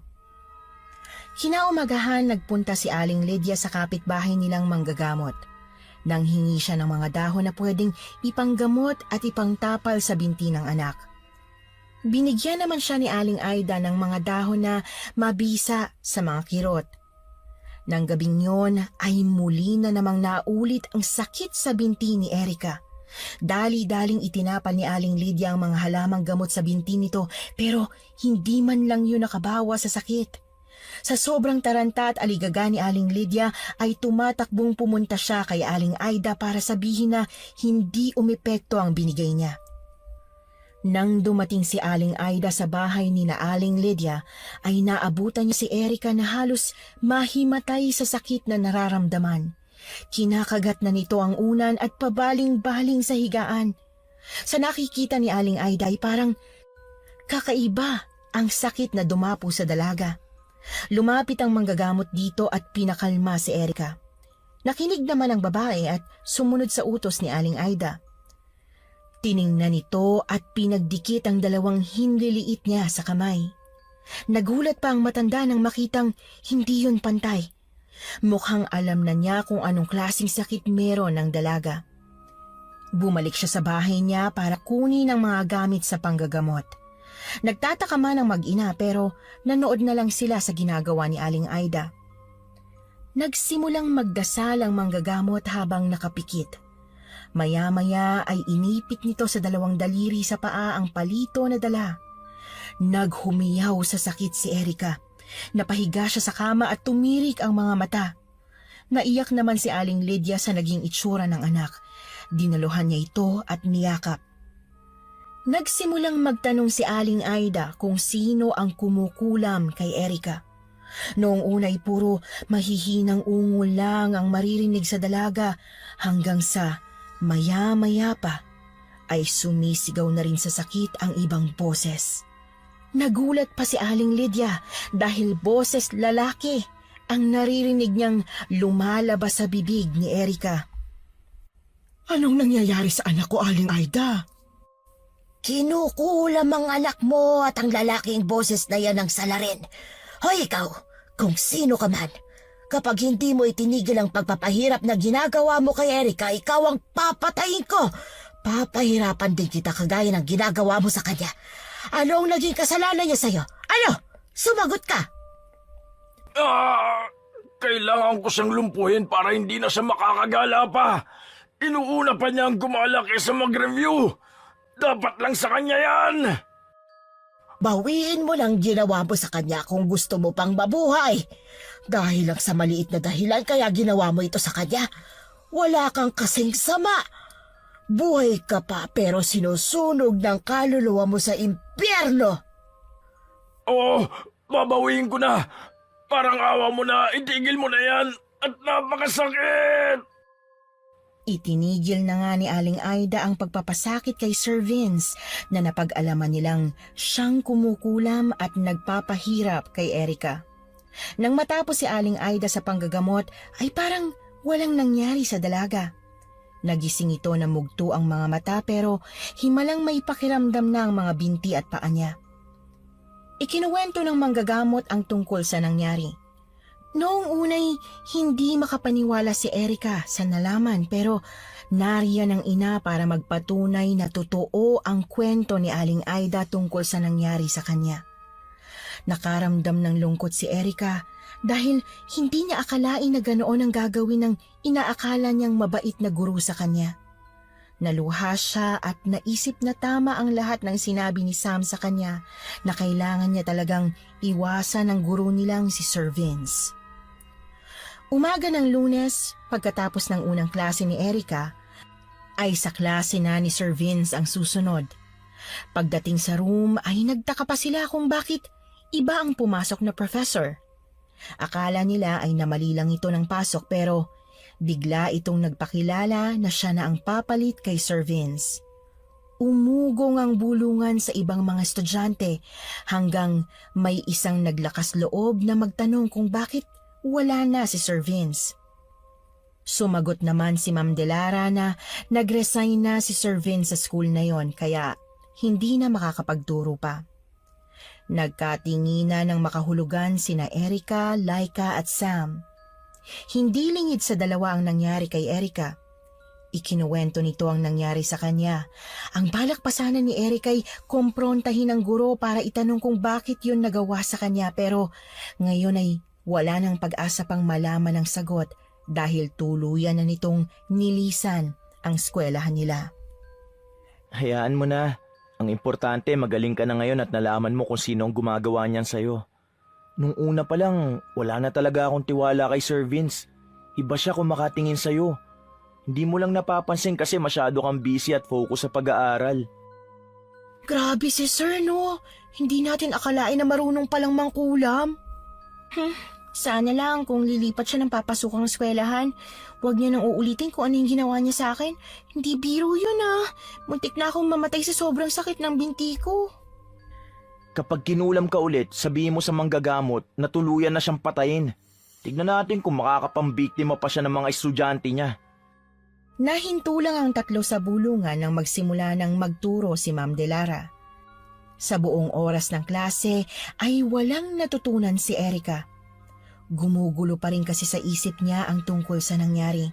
Kinaumagahan nagpunta si Aling Lydia sa kapitbahay nilang manggagamot. Nanghingi siya ng mga dahon na pwedeng ipanggamot at ipangtapal sa binti ng anak. Binigyan naman siya ni Aling Aida ng mga dahon na mabisa sa mga kirot. Nang gabing yon ay muli na namang naulit ang sakit sa binti ni Erica. Dali-daling itinapal ni Aling Lydia ang mga halamang gamot sa binti nito pero hindi man lang yun nakabawa sa sakit. Sa sobrang taranta at aligaga ni Aling Lydia ay tumatakbong pumunta siya kay Aling Aida para sabihin na hindi umepekto ang binigay niya. Nang dumating si Aling Aida sa bahay ni na Aling Lydia ay naabutan niya si Erica na halos mahimatay sa sakit na nararamdaman. Kinakagat na nito ang unan at pabaling-baling sa higaan. Sa nakikita ni Aling Aida ay parang kakaiba ang sakit na dumapo sa dalaga. Lumapit ang manggagamot dito at pinakalma si Erica. Nakinig naman ang babae at sumunod sa utos ni Aling Aida. Tiningnan nito at pinagdikit ang dalawang hinliliit niya sa kamay. Nagulat pa ang matanda nang makitang hindi yun pantay. Mukhang alam na niya kung anong klaseng sakit meron ng dalaga. Bumalik siya sa bahay niya para kunin ang mga gamit sa panggagamot. Nagtataka man ang mag-ina pero nanood na lang sila sa ginagawa ni Aling Aida. Nagsimulang magdasal ang manggagamot habang nakapikit. Maya-maya ay inipit nito sa 2 daliri sa paa ang palito na dala. Naghumiyaw sa sakit si Erica. Napahiga siya sa kama at tumirik ang mga mata. Naiyak naman si Aling Lydia sa naging itsura ng anak. Dinaluhan niya ito at niyakap. Nagsimulang magtanong si Aling Aida kung sino ang kumukulam kay Erica. Noong una'y puro mahihinang ungol lang ang maririnig sa dalaga hanggang sa maya-maya pa ay sumisigaw na rin sa sakit ang ibang boses. Nagulat pa si Aling Lydia dahil boses lalaki ang naririnig niyang lumalabas sa bibig ni Erica. Anong nangyayari sa anak ko, Aling Aida? Kinukulam ang anak mo at ang lalaking boses na yan ang salarin. Hoy ikaw, kung sino ka man, kapag hindi mo itinigil ang pagpapahirap na ginagawa mo kay Erica, ikaw ang papatayin ko. Papahirapan din kita kagaya ng ginagawa mo sa kanya. Ano ang naging kasalanan niya sa'yo? Ano? Sumagot ka! Kailangan ko siyang lumpuhin para hindi na siya makakagala pa. Inuuna pa niya ang gumala kaysa mag-review. Dapat lang sa kanya yan. Bawiin mo lang ginawa mo sa kanya kung gusto mo pang mabuhay. Dahil lang sa maliit na dahilan kaya ginawa mo ito sa kanya. Wala kang kasing sama. Buhay ka pa pero sinusunog ng kaluluwa mo sa impyerno. Oo, babawiin ko na. Parang awa mo na, itigil mo na yan. At napakasakit. Itinigil na nga ni Aling Aida ang pagpapasakit kay Sir Vince na napag-alaman nilang siyang kumukulam at nagpapahirap kay Erica. Nang matapos si Aling Aida sa panggagamot ay parang walang nangyari sa dalaga. Nagising ito na mugto ang mga mata pero himalang may pakiramdam na ang mga binti at paa niya. Ikinuwento ng manggagamot ang tungkol sa nangyari. Noong unay, hindi makapaniwala si Erica sa nalaman pero nariyan ang ina para magpatunay na totoo ang kwento ni Aling Aida tungkol sa nangyari sa kanya. Nakaramdam ng lungkot si Erica dahil hindi niya akalain na ganoon ang gagawin ng inaakala niyang mabait na guro sa kanya. Naluha siya at naisip na tama ang lahat ng sinabi ni Sam sa kanya na kailangan niya talagang iwasan ang guro nilang si Sir Vince. Umaga ng Lunes, pagkatapos ng unang klase ni Erica, ay sa klase na ni Sir Vince ang susunod. Pagdating sa room ay nagtaka pa sila kung bakit iba ang pumasok na professor. Akala nila ay namali lang ito ng pasok pero bigla itong nagpakilala na siya na ang papalit kay Sir Vince. Umugong ang bulungan sa ibang mga estudyante hanggang may isang naglakas loob na magtanong kung bakit wala na si Sir Vince. Sumagot naman si Ma'am Delara na nag-resign na si Sir Vince sa school na yon kaya hindi na makakapagturo pa. Nagkatinginan ng makahulugan sina Erica, Laika at Sam. Hindi lingid sa dalawa ang nangyari kay Erica. Ikinuwento nito ang nangyari sa kanya. Ang balak pa sana ni Erica ay kumprontahin ang guro para itanong kung bakit yun nagawa sa kanya pero ngayon ay wala nang pag-asa pang malaman ang sagot dahil tuluyan na nitong nilisan ang eskwelahan nila. Hayaan mo na. Ang importante, magaling ka na ngayon at nalaman mo kung sino ang gumagawa niyan sa'yo. Nung una pa lang, wala na talaga akong tiwala kay Sir Vince. Iba siya kung makatingin sa'yo. Hindi mo lang napapansin kasi masyado kang busy at focus sa pag-aaral. Grabe si Sir, no? Hindi natin akalain na marunong palang mangkulam. Sana lang kung lilipat siya ng papasukang eskwelahan, huwag niya nang uulitin kung ano yung ginawa niya sa akin. Hindi biro yun Muntik na akong mamatay sa sobrang sakit ng binti ko. Kapag kinulam ka ulit, sabihin mo sa manggagamot na tuluyan na siyang patayin. Tignan natin kung makakapambiktima pa siya ng mga estudyante niya. Nahinto lang ang tatlo sa bulungan nang magsimula ng magturo si Ma'am Delara. Sa buong oras ng klase ay walang natutunan si Erica. Gumugulo pa rin kasi sa isip niya ang tungkol sa nangyari.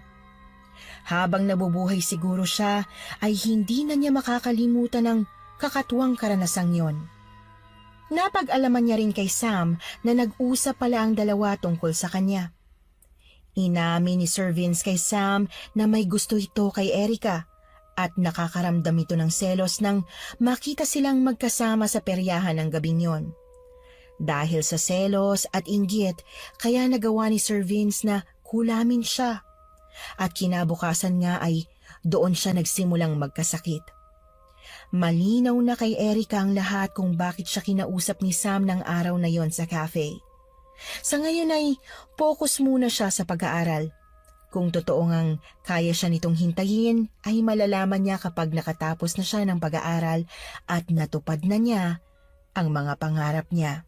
Habang nabubuhay siguro siya ay hindi na niya makakalimutan ang kakatuwang karanasang yon. Napag-alaman niya rin kay Sam na nag-usap pala ang dalawa tungkol sa kanya. Inamin ni Sir Vince kay Sam na may gusto ito kay Erica at nakakaramdam ito ng selos nang makita silang magkasama sa peryahan ng gabing yon. Dahil sa selos at inggit, kaya nagawa ni Sir Vince na kulamin siya. At kinabukasan nga ay doon siya nagsimulang magkasakit. Malinaw na kay Erica ang lahat kung bakit siya kinausap ni Sam ng araw na yon sa cafe. Sa ngayon ay focus muna siya sa pag-aaral. Kung totoo ngang kaya siya nitong hintayin, ay malalaman niya kapag nakatapos na siya ng pag-aaral at natupad na niya ang mga pangarap niya.